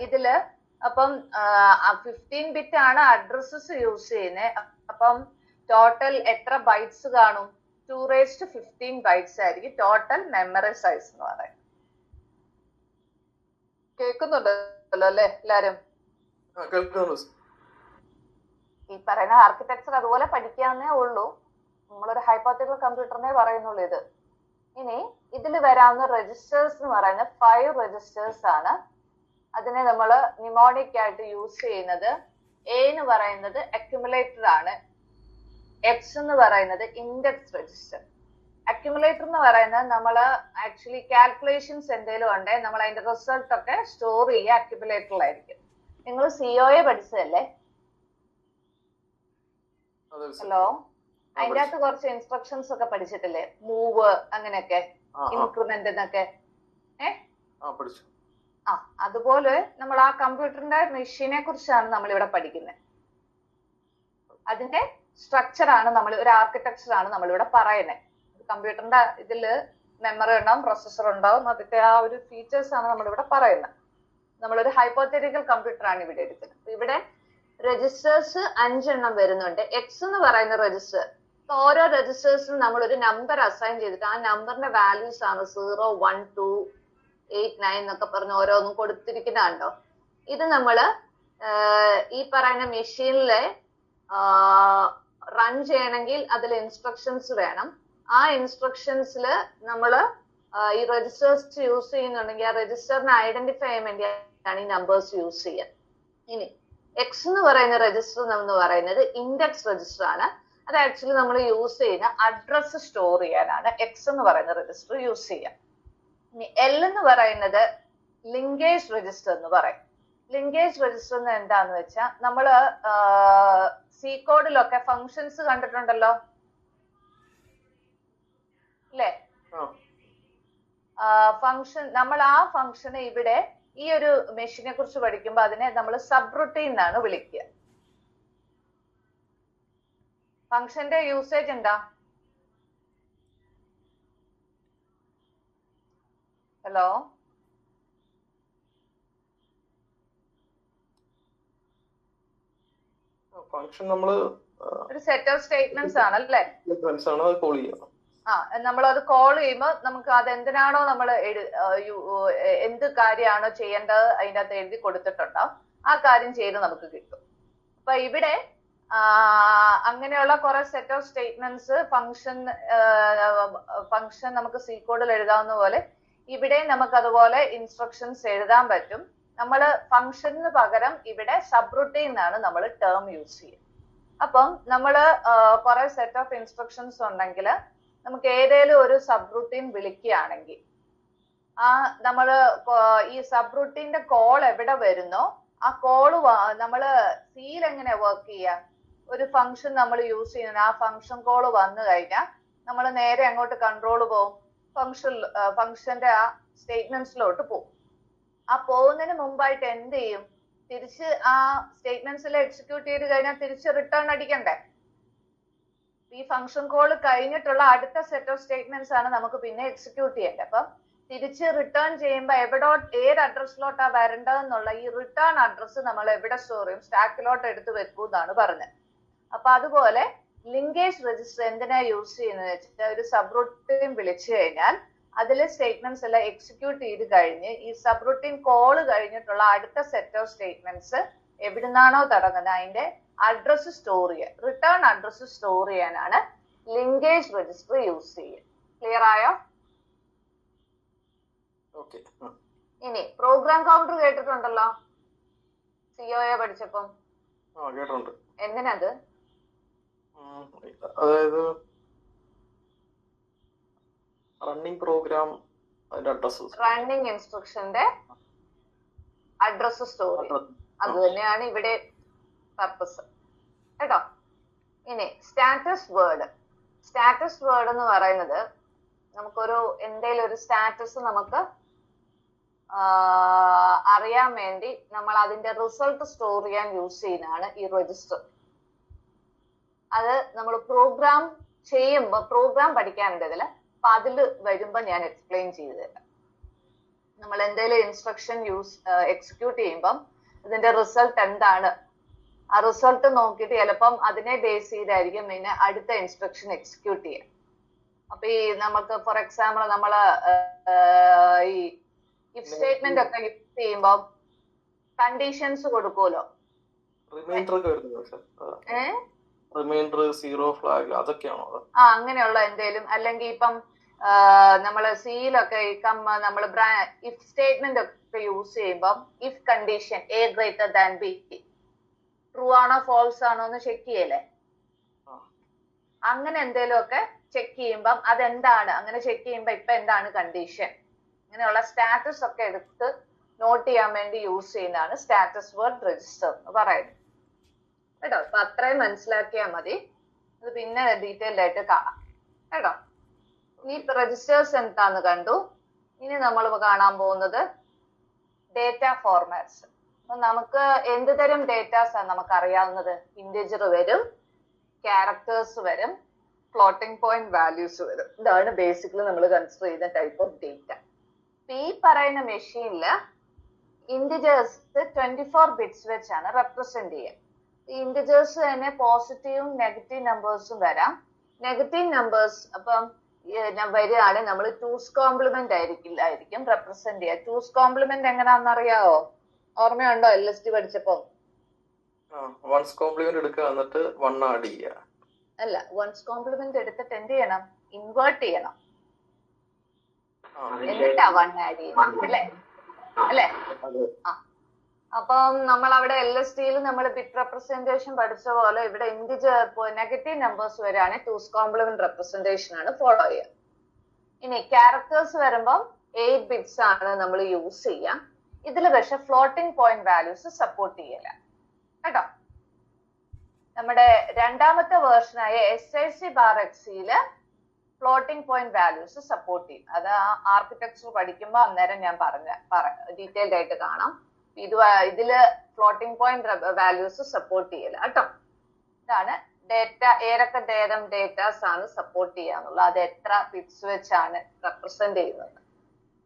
ഇതില് അപ്പം 15 ബിറ്റ് ആണ് അഡ്രസ്സസ് യൂസ് ചെയ്യുന്നത്. അപ്പം ടോട്ടൽ എത്ര ബൈറ്റ്സ് കാണും? 2⁻15 ബൈറ്റ്സ് ആയിരിക്കും ടോട്ടൽ മെമ്മറി സൈസ് എന്ന് പറയുന്നത്. കേൾക്കുന്നുണ്ടല്ലോ അല്ലെ എല്ലാരും? ഈ പറയുന്ന ആർക്കിടെക്ചർ അതുപോലെ പഠിക്കാവുന്നേ ഉള്ളൂ. നമ്മളൊരു ഹൈപ്പോത്തറ്റിക്കൽ കമ്പ്യൂട്ടറിനെ പറയുന്നുള്ളൂ ഇത്. ഇനി ഇതിൽ വരാവുന്ന രജിസ്റ്റേഴ്സ് എന്ന് പറയുന്നത് 5 രജിസ്റ്റേഴ്സ് ആണ്. അതിനെ നമ്മൾ നിമോണിക് ആയിട്ട് യൂസ് ചെയ്യുന്നത്. എ എന്ന് പറയുന്നത് അക്യുമുലേറ്റർ ആണ്. എക്സ് എന്ന് പറയുന്നത് ഇൻഡെക്സ് രജിസ്റ്റർ. അക്യുമുലേറ്റർ എന്ന് പറയുന്നത് നമ്മൾ ആക്ച്വലി കാൽക്കുലേഷൻസ് എന്തെങ്കിലും ഉണ്ടെങ്കിൽ നമ്മൾ അതിന്റെ റിസൾട്ട് ഒക്കെ സ്റ്റോർ ചെയ്യുക അക്യുമുലേറ്ററിലായിരിക്കും. നിങ്ങൾ COA പഠിച്ചതല്ലേ? ഹലോ, അതിൻ്റെ അകത്ത് കുറച്ച് ഇൻസ്ട്രക്ഷൻസ് ഒക്കെ പഠിച്ചിട്ടില്ലേ? മൂവ് അങ്ങനെയൊക്കെ, ഇൻക്രിമെന്റ് എന്നൊക്കെ. അതുപോലെ നമ്മൾ ആ കമ്പ്യൂട്ടറിന്റെ മെഷീനെ കുറിച്ചാണ് നമ്മൾ ഇവിടെ പഠിക്കുന്നത്. അതിന്റെ സ്ട്രക്ചർ ആണ് നമ്മൾ, ഒരു ആർക്കിടെക്ചർ ആണ് നമ്മൾ ഇവിടെ പറയുന്നത്. കമ്പ്യൂട്ടറിന്റെ ഇതില് മെമ്മറി ഉണ്ടാവും, പ്രൊസസർ ഉണ്ടാവും, അതിന്റെ ആ ഒരു ഫീച്ചേഴ്സ് ആണ് നമ്മൾ ഇവിടെ പറയുന്നത്. നമ്മളൊരു ഹൈപ്പോത്തറ്റിക്കൽ കമ്പ്യൂട്ടർ ആണ് ഇവിടെ എടുക്കുന്നത്. ഇവിടെ രജിസ്റ്റേഴ്സ് 5 എണ്ണം വരുന്നുണ്ട്. എക്സ് എന്ന് പറയുന്ന രജിസ്റ്റർ. ഓരോ രജിസ്റ്റേഴ്സിനും നമ്മൾ ഒരു നമ്പർ അസൈൻ ചെയ്തിട്ട് ആ നമ്പറിന്റെ വാല്യൂസ് ആണ് 0, 1, 2, 8, 9 എന്നൊക്കെ പറഞ്ഞ് ഓരോന്നും കൊടുത്തിരിക്കുന്നുണ്ടോ. ഇത് നമ്മള് ഈ പറയുന്ന മെഷീനിലെ റൺ ചെയ്യണമെങ്കിൽ അതിൽ ഇൻസ്ട്രക്ഷൻസ് വേണം. ആ ഇൻസ്ട്രക്ഷൻസിൽ നമ്മൾ ഈ രജിസ്റ്റേഴ്സ് യൂസ് ചെയ്യുന്നുണ്ടെങ്കിൽ ആ രജിസ്റ്ററിനെ ഐഡന്റിഫൈ ചെയ്യാൻ വേണ്ടിയാണ് ഈ നമ്പേഴ്സ് യൂസ് ചെയ്യുക. ഇനി എക്സ് എന്ന് പറയുന്ന രജിസ്റ്റർ എന്ന് പറയുന്നത് ഇൻഡെക്സ് രജിസ്റ്റർ ആണ്. അത് ആക്ച്വലി നമ്മൾ യൂസ് ചെയ്യുന്ന അഡ്രസ് സ്റ്റോർ ചെയ്യാനാണ് എക്സ് എന്ന് പറയുന്ന രജിസ്റ്റർ യൂസ് ചെയ്യുക. ഇനി എൽ എന്ന് പറയുന്നത് ലിങ്കേജ് രജിസ്റ്റർ എന്ന് പറയും. ലിങ്കേജ് രജിസ്റ്റർ എന്ന് എന്താന്ന് വെച്ചാൽ നമ്മള് സി കോഡിലൊക്കെ ഫങ്ഷൻസ് കണ്ടിട്ടുണ്ടല്ലോ അല്ലേ? ഫങ്ഷൻ, നമ്മൾ ആ ഫങ്ഷനെ ഇവിടെ ഈ ഒരു മെഷീനെ കുറിച്ച് പഠിക്കുമ്പോൾ അതിനെ നമ്മൾ സബ് റൂട്ടീൻ എന്നാണ് വിളിക്കുക. ഫങ്ഷന്റെ യൂസേജ് എന്താ? ഹലോ, ഫംഗ്ഷൻ നമ്മള് ഒരു സെറ്റ് ഓഫ് സ്റ്റേറ്റ്മെന്റ്സ് ആണല്ലേ? നമ്മളത് കോൾ ചെയ്യുമ്പോൾ നമുക്ക് അത് എന്തിനാണോ നമ്മൾ എന്ത് കാര്യമാണോ ചെയ്യേണ്ടത് അതിൻ്റെ അകത്ത് എഴുതി കൊടുത്തിട്ടുണ്ടാവും. ആ കാര്യം ചെയ്ത് നമുക്ക് കിട്ടും. അപ്പൊ ഇവിടെ അങ്ങനെയുള്ള കുറെ സെറ്റ് ഓഫ് സ്റ്റേറ്റ്മെന്റ്സ് ഫംഗ്ഷൻ നമുക്ക് സി കോഡിൽ എഴുതാവുന്ന പോലെ ഇവിടെ നമുക്ക് അതുപോലെ ഇൻസ്ട്രക്ഷൻസ് എഴുതാൻ പറ്റും. നമ്മൾ ഫംഗ്ഷന് പകരം ഇവിടെ സബ് റൂട്ടീൻ എന്നാണ് നമ്മൾ ടേം യൂസ് ചെയ്യുക. അപ്പം നമ്മൾ കുറെ സെറ്റ് ഓഫ് ഇൻസ്ട്രക്ഷൻസ് ഉണ്ടെങ്കിൽ നമുക്ക് ഏതേലും ഒരു സബ് റൂട്ടീൻ വിളിക്കുകയാണെങ്കിൽ നമ്മൾ ഈ സബ് റൂട്ടീന്റെ കോൾ എവിടെ വരുന്നോ ആ കോള് നമ്മൾ സിയിൽ എങ്ങനെ വർക്ക് ചെയ്യുക? ഒരു ഫംഗ്ഷൻ നമ്മൾ യൂസ് ചെയ്യുന്ന ആ ഫംഗ്ഷൻ കോള് വന്നു കഴിഞ്ഞാൽ നമ്മൾ നേരെ അങ്ങോട്ട് കൺട്രോൾ പോകും, ഫംഗ്ഷന്റെ ആ സ്റ്റേറ്റ്മെന്റ്സിലോട്ട് പോകും. ആ പോകുന്നതിന് മുമ്പായിട്ട് എന്ത് ചെയ്യും? തിരിച്ച് ആ സ്റ്റേറ്റ്മെന്റ്സിൽ എക്സിക്യൂട്ട് ചെയ്ത് കഴിഞ്ഞാൽ തിരിച്ച് റിട്ടേൺ അടിക്കണ്ടേ? ഈ ഫംഗ്ഷൻ കോൾ കഴിഞ്ഞിട്ടുള്ള അടുത്ത സെറ്റ് ഓഫ് സ്റ്റേറ്റ്മെന്റ്സ് ആണ് നമുക്ക് പിന്നെ എക്സിക്യൂട്ട് ചെയ്യേണ്ടത്. അപ്പം തിരിച്ച് റിട്ടേൺ ചെയ്യുമ്പോൾ ഏത് അഡ്രസ്സിലോട്ടാ വരേണ്ടതെന്നുള്ള ഈ റിട്ടേൺ അഡ്രസ്സ് നമ്മൾ എവിടെ സ്റ്റോർ ചെയ്യും? സ്റ്റാക്കിലോട്ട് എടുത്ത് വെക്കൂ എന്നാണ് പറഞ്ഞത്. അപ്പൊ അതുപോലെ ലിങ്കേജ് രജിസ്റ്റർ എന്തിനാ യൂസ് ചെയ്യുന്നത് വെച്ചിട്ട് ഒരു സബ് റൂട്ടീൻ വിളിച്ചു കഴിഞ്ഞാൽ അതിലെ സ്റ്റേറ്റ്മെന്റ്സ് എല്ലാം എക്സിക്യൂട്ട് ചെയ്ത് കഴിഞ്ഞ് ഈ സബ് റൂട്ടീൻ കോള് കഴിഞ്ഞിട്ടുള്ള അടുത്ത സെറ്റ് ഓഫ് സ്റ്റേറ്റ്മെന്റ്സ് എവിടുന്നാണോ തുടങ്ങുന്നത് അതിന്റെ അഡ്രസ് സ്റ്റോർ ചെയ്യാൻ, റിട്ടേൺ അഡ്രസ് സ്റ്റോർ ചെയ്യാനാണ് ലിങ്കേജ് രജിസ്റ്റർ യൂസ് ചെയ്യുക. ക്ലിയർ ആയോ? ഓക്കെ. ഇനി പ്രോഗ്രാം കൗണ്ടർ കേട്ടിട്ടുണ്ടല്ലോ സിഒയെ പഠിച്ചപ്പം? കേട്ടിട്ടുണ്ട്. എന്തിനത്? അതായത് റണ്ണിങ് പ്രോഗ്രാം അതിന്റെ അഡ്രസ്, റണ്ണിങ് ഇൻസ്ട്രക്ഷന്റെ അഡ്രസ് സ്റ്റോർ ചെയ്യും. അത് തന്നെയാണ് ഇവിടെ പർപ്പസ് കേട്ടോ. ഇനി സ്റ്റാറ്റസ് വേർഡ്. സ്റ്റാറ്റസ് വേർഡ് എന്ന് പറയുന്നത് നമുക്കൊരു എന്തെങ്കിലും ഒരു സ്റ്റാറ്റസ് നമുക്ക് അറിയാൻ വേണ്ടി നമ്മൾ അതിന്റെ റിസൾട്ട് സ്റ്റോർ ചെയ്യാൻ യൂസ് ചെയ്യുന്നതാണ് ഈ രജിസ്റ്റർ. അത് നമ്മൾ പ്രോഗ്രാം ചെയ്യുമ്പോൾ, പ്രോഗ്രാം പഠിക്കാനുണ്ട് ഇതില്, അപ്പൊ അതില് വരുമ്പോ ഞാൻ എക്സ്പ്ലെയിൻ ചെയ്തു തരാം. നമ്മൾ എന്തെങ്കിലും ഇൻസ്ട്രക്ഷൻ എക്സിക്യൂട്ട് ചെയ്യുമ്പം ഇതിന്റെ റിസൾട്ട് എന്താണ്, ആ റിസൾട്ട് നോക്കിയിട്ട് ചിലപ്പം അതിനെ ബേസ് ചെയ്തായിരിക്കും പിന്നെ അടുത്ത ഇൻസ്ട്രക്ഷൻ എക്സിക്യൂട്ട് ചെയ്യാം. അപ്പൊ ഈ നമുക്ക് ഫോർ എക്സാമ്പിൾ നമ്മള് ഈ ഇഫ് സ്റ്റേറ്റ്മെന്റ് ഒക്കെ യൂസ് ചെയ്യുമ്പോൾ കണ്ടീഷൻസ് കൊടുക്കുമല്ലോ. റിമൈൻഡർ, സീറോ ഫ്ലാഗ്, അതൊക്കെയാണോ? അങ്ങനെയുള്ള എന്തേലും, അല്ലെങ്കിൽ ഇപ്പം നമ്മള് സിയിലൊക്കെ നമ്മൾ ഇഫ് സ്റ്റേറ്റ്മെന്റ് ഒക്കെ യൂസ് ചെയ്യുമ്പോൾ if condition a greater than b true ആണോ ഫോൾസ് ആണോ എന്ന് ചെക്ക് ചെയ്യല്ലേ? അങ്ങനെ എന്തേലും ഒക്കെ ചെക്ക് ചെയ്യുമ്പം അതെന്താണ്, അങ്ങനെ ചെക്ക് ചെയ്യുമ്പോ ഇപ്പൊ എന്താണ് കണ്ടീഷൻ, അങ്ങനെയുള്ള സ്റ്റാറ്റസ് ഒക്കെ എടുത്ത് നോട്ട് ചെയ്യാൻ വേണ്ടി യൂസ് ചെയ്യുന്നതാണ് സ്റ്റാറ്റസ് വേർഡ് രജിസ്റ്റർ എന്ന് പറയുന്നത് കേട്ടോ. അപ്പൊ അത്രയും മനസ്സിലാക്കിയാൽ മതി. അത് പിന്നെ ഡീറ്റെയിൽഡ് ആയിട്ട് കാണാം കേട്ടോ. ഈ രജിസ്റ്റേഴ്സ് എന്താന്ന് കണ്ടു. ഇനി നമ്മൾ കാണാൻ പോകുന്നത് ഡേറ്റ ഫോർമാറ്റ്സ്. അപ്പൊ നമുക്ക് എന്ത് തരം ഡേറ്റാസ് ആണ് നമുക്ക് അറിയാവുന്നത്? ഇന്റിജർ വരും, ക്യാരക്ടേഴ്സ് വരും, ഫ്ലോട്ടിംഗ് പോയിന്റ് വാല്യൂസ് വരും. ഇതാണ് ബേസിക്കലി നമ്മൾ കൺസിഡർ ചെയ്യുന്ന ടൈപ്പ് ഓഫ് ഡേറ്റ. ഈ പറയുന്ന മെഷീനില് ഇന്റിജേഴ്സ് 24 ബിറ്റ്സ് വെച്ചാണ് റെപ്രസെന്റ് ചെയ്യുക. ഈ ഇന്റിജേഴ്സ് തന്നെ പോസിറ്റീവും നെഗറ്റീവ് നമ്പേഴ്സും വരാം. നെഗറ്റീവ് നമ്പേഴ്സ് അപ്പം വരികയാണെങ്കിൽ നമ്മൾ 2's കോംപ്ലിമെന്റ് ആയിരിക്കും റെപ്രസെന്റ് ചെയ്യുക. 2's കോംപ്ലിമെന്റ് എങ്ങനെയാണെന്ന് അറിയാവോ? ഓർമ്മയുണ്ടോ LSD പഠിച്ചപ്പോ? 1's കോംപ്ലിമെന്റ് എടുക്കുക, എന്നിട്ട് 1 ആഡ് ചെയ്യുക. അല്ല, 1's കോംപ്ലിമെന്റ് എടുത്തിട്ട് എന്ത് ചെയ്യണം? ഇൻവേർട്ട് ചെയ്യണം, എന്നിട്ടാ 1 ആഡ് ചെയ്യണം അല്ലേ? അപ്പം നമ്മൾ അവിടെ LSDയിൽ നമ്മൾ ബിറ്റ് റെപ്രസെന്റേഷൻ പഠിച്ച പോലെ ഇവിടെ ഇന്റിജർ നെഗറ്റീവ് നമ്പേഴ്സ് വരികയാണെങ്കിൽ 2's കോംപ്ലിമെന്റ് റെപ്രസെന്റേഷൻ ആണ് ഫോളോ ചെയ്യുക. ഇനി ക്യാരക്ടേഴ്സ് വരുമ്പോൾ 8 ബിറ്റ്സ് ആണ് നമ്മൾ യൂസ് ചെയ്യുക. ഇതിൽ പക്ഷെ ഫ്ലോട്ടിംഗ് പോയിന്റ് വാല്യൂസ് സപ്പോർട്ട് ചെയ്യല കേട്ടോ. നമ്മുടെ രണ്ടാമത്തെ വേർഷനായ SIC/XCയില് ഫ്ലോട്ടിംഗ് പോയിന്റ് വാല്യൂസ് സപ്പോർട്ട് ചെയ്യും. അത് ആർക്കിടെക്ചർ പഠിക്കുമ്പോൾ അന്നേരം ഞാൻ ഡീറ്റെയിൽഡ് ആയിട്ട് കാണാം. ഇതില് ഫ്ലോട്ടിംഗ് പോയിന്റ് വാല്യൂസ് സപ്പോർട്ട് ചെയ്യല കേട്ടോ. ഇതാണ് ഡേറ്റ, ഏതൊക്കെ തരം ഡേറ്റാസ് ആണ് സപ്പോർട്ട് ചെയ്യാന്നുള്ളത്, അത് എത്ര ബിറ്റ്സ് വെച്ചാണ് റെപ്രസെന്റ് ചെയ്യുന്നത്.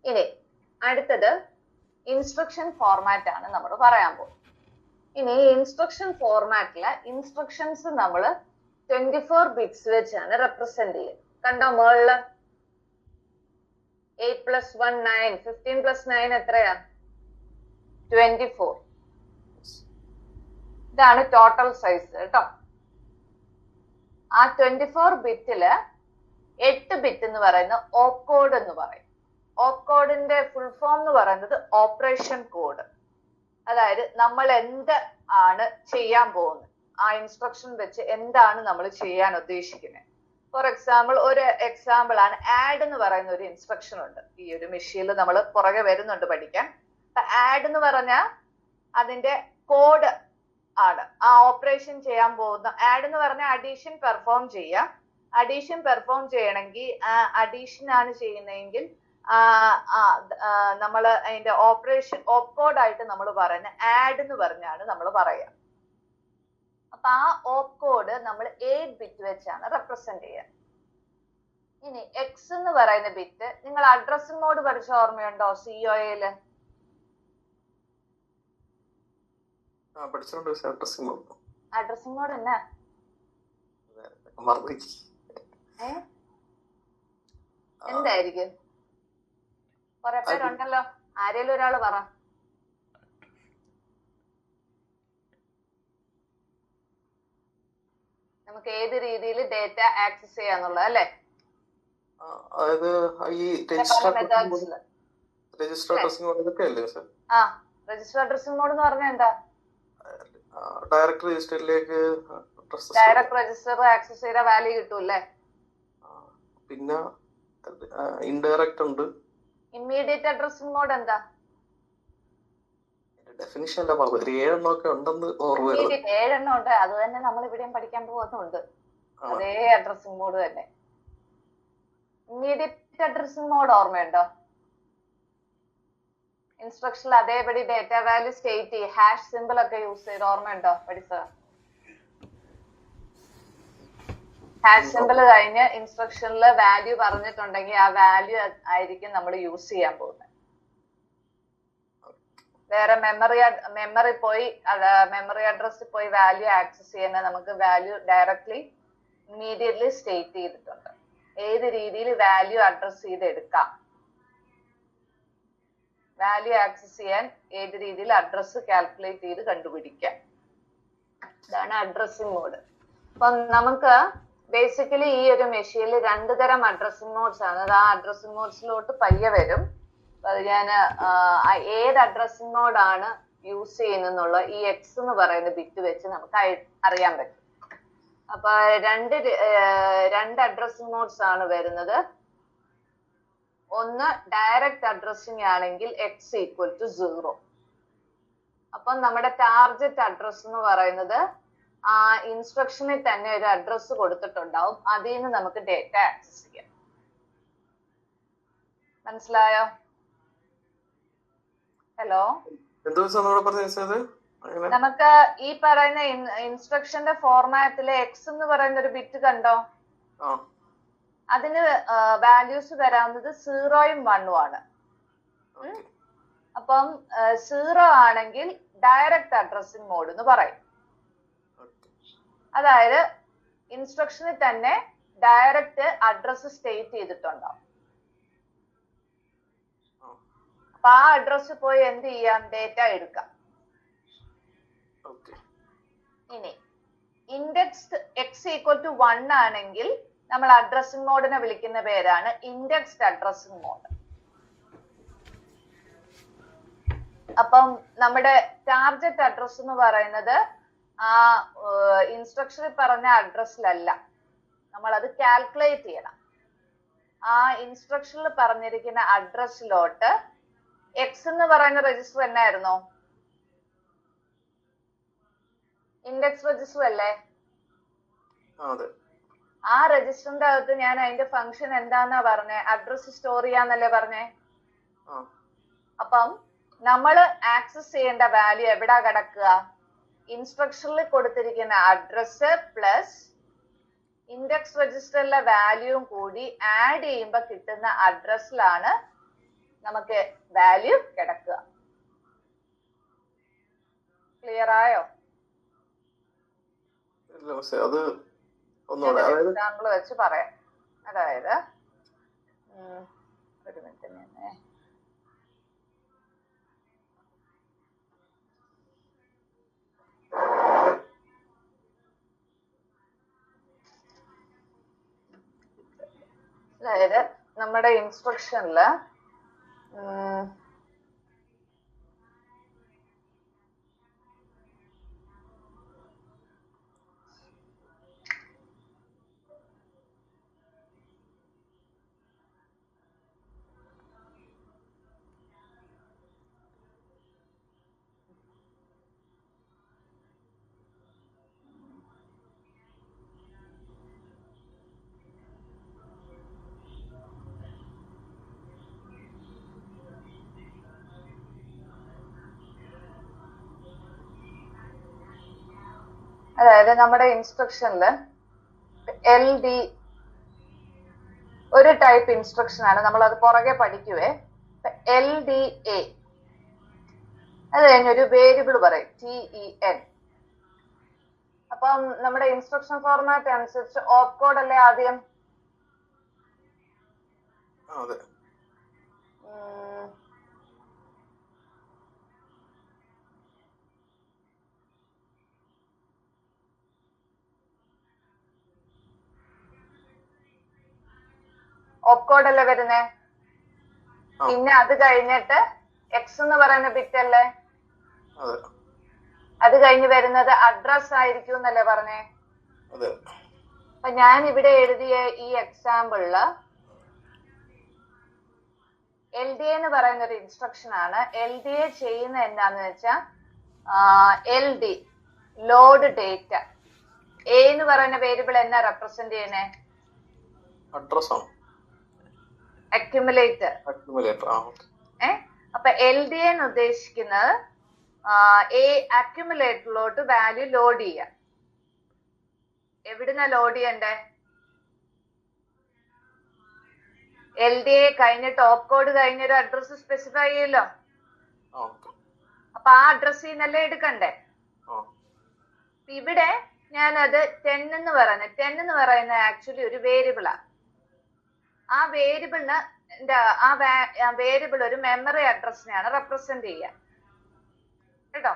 ഇനി അടുത്തത് ഇൻസ്ട്രക്ഷൻ ഫോർമാറ്റ് ആണ് നമ്മൾ പറയാൻ പോകുന്നത്. ഇനി ഇൻസ്ട്രക്ഷൻ ഫോർമാറ്റില് ഇൻസ്ട്രക്ഷൻസ് നമ്മൾ 24 ബിറ്റ്സ് വെച്ചാണ് റെപ്രസെന്റ് ചെയ്യുന്നത്. കണ്ടോ മുകളില് 8 + 1 9, 15 + 9 എത്രയാ? 24. ഇതാണ് ടോട്ടൽ സൈസ് കേട്ടോ. ആ 24 ബിറ്റില് 8 ബിറ്റ് എന്ന് പറയുന്ന ഓപ്കോഡ് എന്ന് പറയും. ഓപ്കോഡിന്റെ ഫുൾ ഫോം എന്ന് പറയുന്നത് ഓപ്പറേഷൻ കോഡ്. അതായത് നമ്മൾ എന്ത് ആണ് ചെയ്യാൻ പോകുന്നത്, ആ ഇൻസ്ട്രക്ഷൻ വെച്ച് എന്താണ് നമ്മൾ ചെയ്യാൻ ഉദ്ദേശിക്കുന്നത്. ഫോർ എക്സാമ്പിൾ, ഒരു എക്സാമ്പിൾ ആണ് ആഡ് എന്ന് പറയുന്ന ഒരു ഇൻസ്ട്രക്ഷൻ ഉണ്ട്. ഈ ഒരു മെഷീനിൽ നമ്മൾ പുറകെ വരുന്നുണ്ട് പഠിക്കാൻ. ആഡ് എന്ന് പറഞ്ഞാൽ അതിന്റെ കോഡ് ആണ് ആ ഓപ്പറേഷൻ ചെയ്യാൻ പോകുന്ന. ആഡ് എന്ന് പറഞ്ഞാൽ അഡീഷൻ പെർഫോം ചെയ്യാം. അഡീഷൻ പെർഫോം ചെയ്യണമെങ്കിൽ അഡീഷൻ ആണ് ചെയ്യുന്നതെങ്കിൽ നമ്മൾ അതിന്റെ ഓപ്പറേഷൻ ഓപ്കോഡ് ആയിട്ട് നമ്മൾ പറയുന്ന ആഡ് എന്ന് പറഞ്ഞാണ് നമ്മൾ പറയുക. അപ്പൊ ആ ഓപ്കോഡ് നമ്മൾ 8 ബിറ്റ് വെച്ചാണ് റെപ്രസെന്റ് ചെയ്യുക. ഇനി എക്സ് എന്ന് പറയുന്ന ബിറ്റ് നിങ്ങൾ അഡ്രസ്സിംഗ് മോഡ് പഠിച്ച ഓർമ്മയുണ്ടോ COAയില്? അഡ്രസ്സിംഗ് മോഡ് എന്നാ? എന്തായിരിക്കും? കുറെ പേരുണ്ടല്ലോ, ആരേലും ഒരാള് പറ. നമുക്ക് ഏത് രീതിയിൽ ഡേറ്റ ആക്സസ് ചെയ്യാന്നുള്ളത് അല്ലേ? അതായത് ഈ പല മെത്തേഡ്സിൽ രജിസ്റ്റർ അഡ്രസ്സിംഗ് മോഡ് ഇതൊക്കെ അല്ലേ സർ? ആ രജിസ്റ്റർ അഡ്രസ്സിംഗ് മോഡ് എന്ന് പറഞ്ഞാൽ എന്താ? ഡയറക്റ്റ് രജിസ്റ്ററിലേക്ക് ഡയറക്റ്റ് രജിസ്റ്റർ ആക്സസ് ചെയ്ത വാല്യൂ കിട്ടൂല്ലേ? പിന്നെ ഇൻഡയറക്റ്റ് ഉണ്ട്. ഇമ്മീഡിയറ്റ് അഡ്രസ്സിംഗ് മോഡ് എന്താ? ഡെഫിനിഷൻ അല്ല പറഞ്ഞത്, 7 എണ്ണമൊക്കെ ഉണ്ടെന്ന് ഓർമ്മ വരുന്നത്. ഇമ്മീഡിയറ്റ് 7 എണ്ണം ഉണ്ട്, അത് തന്നെ നമ്മൾ ഇവിടെയും പഠിക്കാൻ പോകുന്നുണ്ട്. അതേ അഡ്രസ്സിംഗ് മോഡ് തന്നെ. ഇമ്മീഡിയറ്റ് അഡ്രസ്സിംഗ് മോഡ് ഓർമ്മയുണ്ടോ? ഇൻസ്ട്രക്ഷനിൽ അതേപടി ഡേറ്റ വാല്യൂ സ്റ്റേറ്റ് ചെയ്യും, ഹാഷ് സിമ്പിൾ ഒക്കെ യൂസ് ചെയ്ത് ഓർമ്മയുണ്ടോ പഠിച്ചത്? ഹാഷ് സിമ്പിൾ കഴിഞ്ഞ് ഇൻസ്ട്രക്ഷനിൽ വാല്യൂ പറഞ്ഞിട്ടുണ്ടെങ്കിൽ ആ വാല്യൂ ആയിരിക്കും നമ്മൾ യൂസ് ചെയ്യാൻ പോകുന്നത്. വേറെ മെമ്മറി പോയി മെമ്മറി അഡ്രസ്സിൽ പോയി വാല്യൂ ആക്സസ് ചെയ്യുന്ന നമുക്ക് വാല്യൂ ഡയറക്ട്ലി ഇമ്മീഡിയറ്റ്ലി സ്റ്റേറ്റ് ചെയ്തിട്ടുണ്ട്. ഏത് രീതിയിൽ വാല്യൂ അഡ്രസ് ചെയ്ത് എടുക്കാം, വാല്യൂ ആക്സസ് ചെയ്യാൻ ഏത് രീതിയിൽ അഡ്രസ് കാൽക്കുലേറ്റ് ചെയ്ത് കണ്ടുപിടിക്കാം. ഇതാണ് അഡ്രസ്സിംഗ് മോഡ്. അപ്പം നമുക്ക് ബേസിക്കലി ഈ ഒരു മെഷീനിൽ 2 തരം അഡ്രസ്സിംഗ് മോഡ്സ് ആണ്. അത് ആ അഡ്രസ്സിംഗ് മോഡ്സിലോട്ട് പയ്യെ വരും. അത് ഞാൻ ഏത് അഡ്രസ്സിംഗ് മോഡാണ് യൂസ് ചെയ്യുന്നുള്ള ഈ എക്സ് എന്ന് പറയുന്ന ബിറ്റ് വെച്ച് നമുക്ക് അറിയാൻ പറ്റും. അപ്പൊ രണ്ട് അഡ്രസ്സിംഗ് മോഡ്സ് ആണ് വരുന്നത്. ഒന്ന് ഡയറക്റ്റ് അഡ്രസ്സിംഗ് ആണെങ്കിൽ എക്സ് ഈക്വൽ ടു 0. അപ്പം നമ്മുടെ ടാർഗറ്റ് അഡ്രസ് എന്ന് പറയുന്നത് ആ ഇൻസ്ട്രക്ഷനിൽ തന്നെ ഒരു അഡ്രസ് കൊടുത്തിട്ടുണ്ടാവും, അതിൽ നിന്ന് നമുക്ക് ഡേറ്റ ആക്സസ് ചെയ്യാം. മനസ്സിലായോ? ഹലോ, നമുക്ക് ഈ പറയുന്ന ഇൻസ്ട്രക്ഷന്റെ ഫോർമാറ്റില് എക്സ് എന്ന് പറയുന്ന ഒരു ബിറ്റ് കണ്ടോ? അതിന് വാല്യൂസ് വരാവുന്നത് 0ഉം 1ഉം ആണ്. അപ്പം 0 ആണെങ്കിൽ ഡയറക്റ്റ് അഡ്രസ്സിംഗ് മോഡ് എന്ന് പറയും. അതായത് ഇൻസ്ട്രക്ഷനിൽ തന്നെ ഡയറക്റ്റ് അഡ്രസ് സ്റ്റേറ്റ് ചെയ്തിട്ടുണ്ടാവും. അപ്പൊ ആ അഡ്രസ് പോയി എന്ത് ചെയ്യാം, ഡേറ്റ എടുക്കാം. ഇനി ഇൻഡെക്സ്ഡ് എക്സ് ഈക്വൽ ടു 1 ആണെങ്കിൽ നമ്മൾ അഡ്രസ്സിംഗ് മോഡിനെ വിളിക്കുന്ന പേരാണ് ഇൻഡെക്സ്ഡ് അഡ്രസ്സിംഗ് മോഡ്. അപ്പം നമ്മുടെ ടാർഗറ്റ് അഡ്രസ് എന്ന് പറയുന്നത് ആ ഇൻസ്ട്രക്ഷനിൽ പറഞ്ഞ അഡ്രസ്സിലല്ല, നമ്മൾ അത് കാൽക്കുലേറ്റ് ചെയ്യണം. ആ ഇൻസ്ട്രക്ഷനിൽ പറഞ്ഞിരിക്കുന്ന അഡ്രസ്സിലോട്ട് എക്സ് എന്ന് പറയുന്ന രജിസ്റ്റർ എന്നായിരുന്നോ? ഇൻഡെക്സ് രജിസ്റ്റർ അല്ലേ? ആ രജിസ്റ്ററിന്റെ അകത്ത് ഞാൻ അതിന്റെ ഫംഗ്ഷൻ എന്താന്നാ പറഞ്ഞേ? അഡ്രസ് സ്റ്റോർ ചെയ്യാന്നല്ലേ പറഞ്ഞേ? അപ്പം നമ്മൾ ആക്സസ് ചെയ്യേണ്ട വാല്യൂ എവിടാ കിടക്കുക? ഇൻസ്ട്രക്ഷനിൽ കൊടുത്തിരിക്കുന്ന അഡ്രസ് പ്ലസ് ഇൻഡെക്സ് രജിസ്റ്ററിലെ വാല്യൂവും കൂടി ആഡ് ചെയ്യുമ്പോൾ കിട്ടുന്ന അഡ്രസ്സിലാണ് നമുക്ക് വാല്യൂ കിടക്കുക. ക്ലിയർ ആയോ? അത് എക്സാമ്പിൾ വെച്ച് പറയാം. അതായത് ഒരു മിനിറ്റ് തന്നെ. അതായത് നമ്മുടെ ഇൻസ്ട്രക്ഷനില് നമ്മുടെ ഇൻസ്ട്രക്ഷനില് LD ഒരു ടൈപ്പ് ഇൻസ്ട്രക്ഷൻ ആണ്, നമ്മൾ അത് പുറകെ പഠിക്കുവേ. LDA അത് കഴിഞ്ഞൊരു വേരിയബിൾ പറയും TEN. അപ്പം നമ്മുടെ ഇൻസ്ട്രക്ഷൻ ഫോർമാറ്റ് അനുസരിച്ച് ഓപ്പ് കോഡ് അല്ലേ ആദ്യം? ഓപ്കോഡ് അല്ലേ വരുന്നേ? ആ. പിന്നെ അത് കഴിഞ്ഞിട്ട് എക്സ് എന്ന് പറയുന്ന ബിറ്റ് അല്ലേ? അതെ അത് കഴിഞ്ഞ് വരുന്നത് അഡ്രസ് ആയിരിക്കും എന്നല്ലേ പറഞ്ഞേ? അതെ. അപ്പൊ ഞാൻ ഇവിടെ എഴുതിയ ഈ എക്സാമ്പിളില് എൽ ഡി എന്ന് പറയുന്ന ഒരു ഇൻസ്ട്രക്ഷൻ ആണ്. എൽ ഡി എ ചെയ്യുന്ന എന്താന്ന് വെച്ചാൽ L D load data A എന്ന് പറയുന്ന വേരിയബിൾ എന്നാ റെപ്രസെന്റ് ചെയ്യണേ? അഡ്രസ്സാണ്. അക്യുമുലേറ്റർ. അക്യുമുലേറ്റർ. ആ ഓക്കെ. അപ്പൊ എൽ ഡി എന്ന് ഉദ്ദേശിക്കുന്നത് എ അക്യുമുലേറ്ററിലോട്ട് വാല്യൂ ലോഡ് ചെയ്യാം. എവിടുന്ന ലോഡ് ചെയ്യണ്ടേ? എൽ ഡി എ കഴിഞ്ഞിട്ട് ഓപ്പ് കോഡ് കഴിഞ്ഞൊരു അഡ്രസ് സ്പെസിഫൈ ചെയ്യല്ലോ. അപ്പൊ ആ അഡ്രസ്സിൽ നിന്നല്ലേ എടുക്കണ്ടേ? ഇവിടെ ഞാനത് 10 എന്ന് പറയുന്നത് 10 എന്ന് പറയുന്നത് ആക്ച്വലി ഒരു വേരിയബിളാ. ആ വേരിയബിളിന് ആ വേരിയബിൾ ഒരു മെമ്മറി അഡ്രസ്സിനെയാണ് റെപ്രസെന്റ് ചെയ്യുക കേട്ടോ.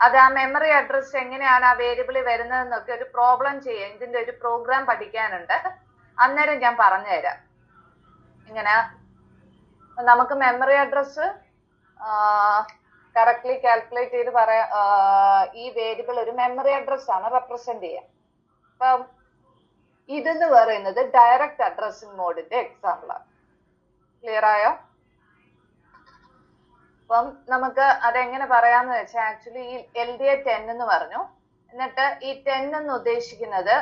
അത് ആ മെമ്മറി അഡ്രസ് എങ്ങനെയാണ് ആ വേരിയബിളിൽ വരുന്നതെന്നൊക്കെ ഒരു പ്രോബ്ലം ചെയ്യാം. ഇതിന്റെ ഒരു പ്രോഗ്രാം പഠിക്കാനുണ്ട്, അന്നേരം ഞാൻ പറഞ്ഞുതരാം. ഇങ്ങനെ നമുക്ക് മെമ്മറി അഡ്രസ് കറക്റ്റ്ലി കാൽക്കുലേറ്റ് ചെയ്ത് പറയാം. ഈ വേരിയബിൾ ഒരു മെമ്മറി അഡ്രസ് ആണ് റെപ്രസെന്റ് ചെയ്യാം. അപ്പം ഇതെന്ന് പറയുന്നത് ഡയറക്റ്റ് അഡ്രസ്സിംഗ് മോഡിന്റെ എക്സാമ്പിളാണ്. ക്ലിയർ ആയോ? അപ്പം നമുക്ക് അതെങ്ങനെ പറയാന്ന് വെച്ചാൽ ആക്ച്വലി ഈ എൽ ഡി എ 10 എന്ന് പറഞ്ഞു. എന്നിട്ട് ഈ 10 എന്ന് ഉദ്ദേശിക്കുന്നത്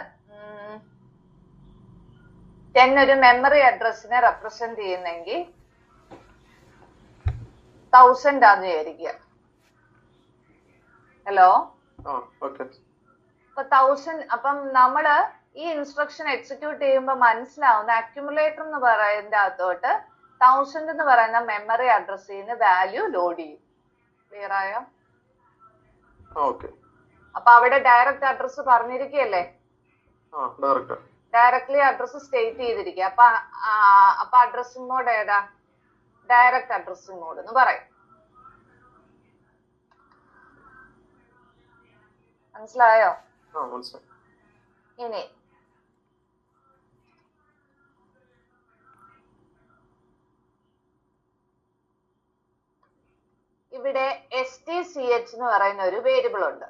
10 ഒരു മെമ്മറി അഡ്രസ്സിനെ റെപ്രസെന്റ് ചെയ്യുന്നെങ്കിൽ 1000 ആണെന്ന് വിചാരിക്കുക. ഹലോ, അപ്പൊ 1000. അപ്പം നമ്മള് ഈ ഇൻസ്ട്രക്ഷൻ എക്സിക്യൂട്ട് ചെയ്യുമ്പോൾ മനസ്സിലാവുന്ന അക്യുമുലേറ്റർ എന്ന് പറയുന്നതിന്റെ അകത്തോട്ട് 1000 എന്ന് പറയുന്ന മെമ്മറി അഡ്രസ്സിൽ നിന്ന് വാല്യൂ ലോഡ് ചെയ്യും. ക്ലിയർ ആയോ? അപ്പൊ അവിടെ ഡയറക്റ്റ് അഡ്രസ് പറഞ്ഞിരിക്കുകയല്ലേ, ഡയറക്ട്ലി അഡ്രസ് സ്റ്റേറ്റ് ചെയ്തിരിക്കുക. അപ്പൊ അഡ്രസ്സിംഗ് മോഡ് ഏതാ? ഡയറക്റ്റ് അഡ്രസ്സിംഗ് മോഡ് എന്ന് പറയും. മനസ്സിലായോ? ഇനി ഇവിടെ STCH എന്ന് പറയുന്ന ഒരു വേരിയബിൾ ഉണ്ട്.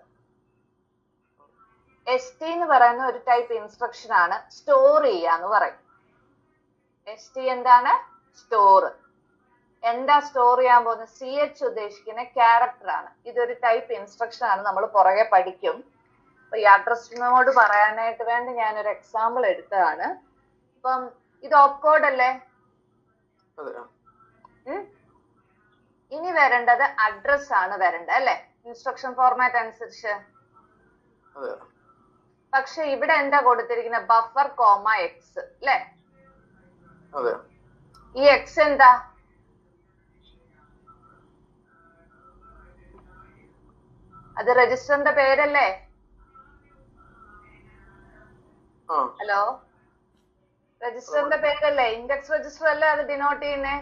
ST എന്ന് പറയുന്ന ഒരു ടൈപ്പ് ഇൻസ്ട്രക്ഷൻ ആണ്. സ്റ്റോർ ചെയ്യാന്ന് പറയും. ST എന്താണ്? സ്റ്റോർ. എന്താ സ്റ്റോർ ചെയ്യാൻ പോകുന്നത്? CH ഉദ്ദേശിക്കുന്ന ക്യാരക്ടർ ആണ്. ഇതൊരു ടൈപ്പ് ഇൻസ്ട്രക്ഷൻ ആണ്, നമ്മൾ പുറകെ പഠിക്കും. അപ്പൊ ഈ അഡ്രസ്സിനോട് പറയാനായിട്ട് വേണ്ടി ഞാനൊരു എക്സാമ്പിൾ എടുത്തതാണ്. അപ്പം ഇത് ഓപ്പ് കോഡ് അല്ലേ? ഇനി വരേണ്ടത് അഡ്രസ് ആണ് വരേണ്ടത് അല്ലെ, ഇൻസ്ട്രക്ഷൻ ഫോർമാറ്റ് അനുസരിച്ച്. പക്ഷെ ഇവിടെ എന്താ കൊടുത്തിരിക്കുന്നത്? ബഫർ കോമ എക്സ് അല്ലെ? ഈ എക്സ് എന്താ? അത് രജിസ്റ്ററിന്റെ പേരല്ലേ? ഹലോ, രജിസ്റ്ററിന്റെ പേരല്ലേ? ഇൻഡെക്സ് രജിസ്റ്റർ അല്ലേ അത് ഡിനോട്ട് ചെയ്യുന്നേ?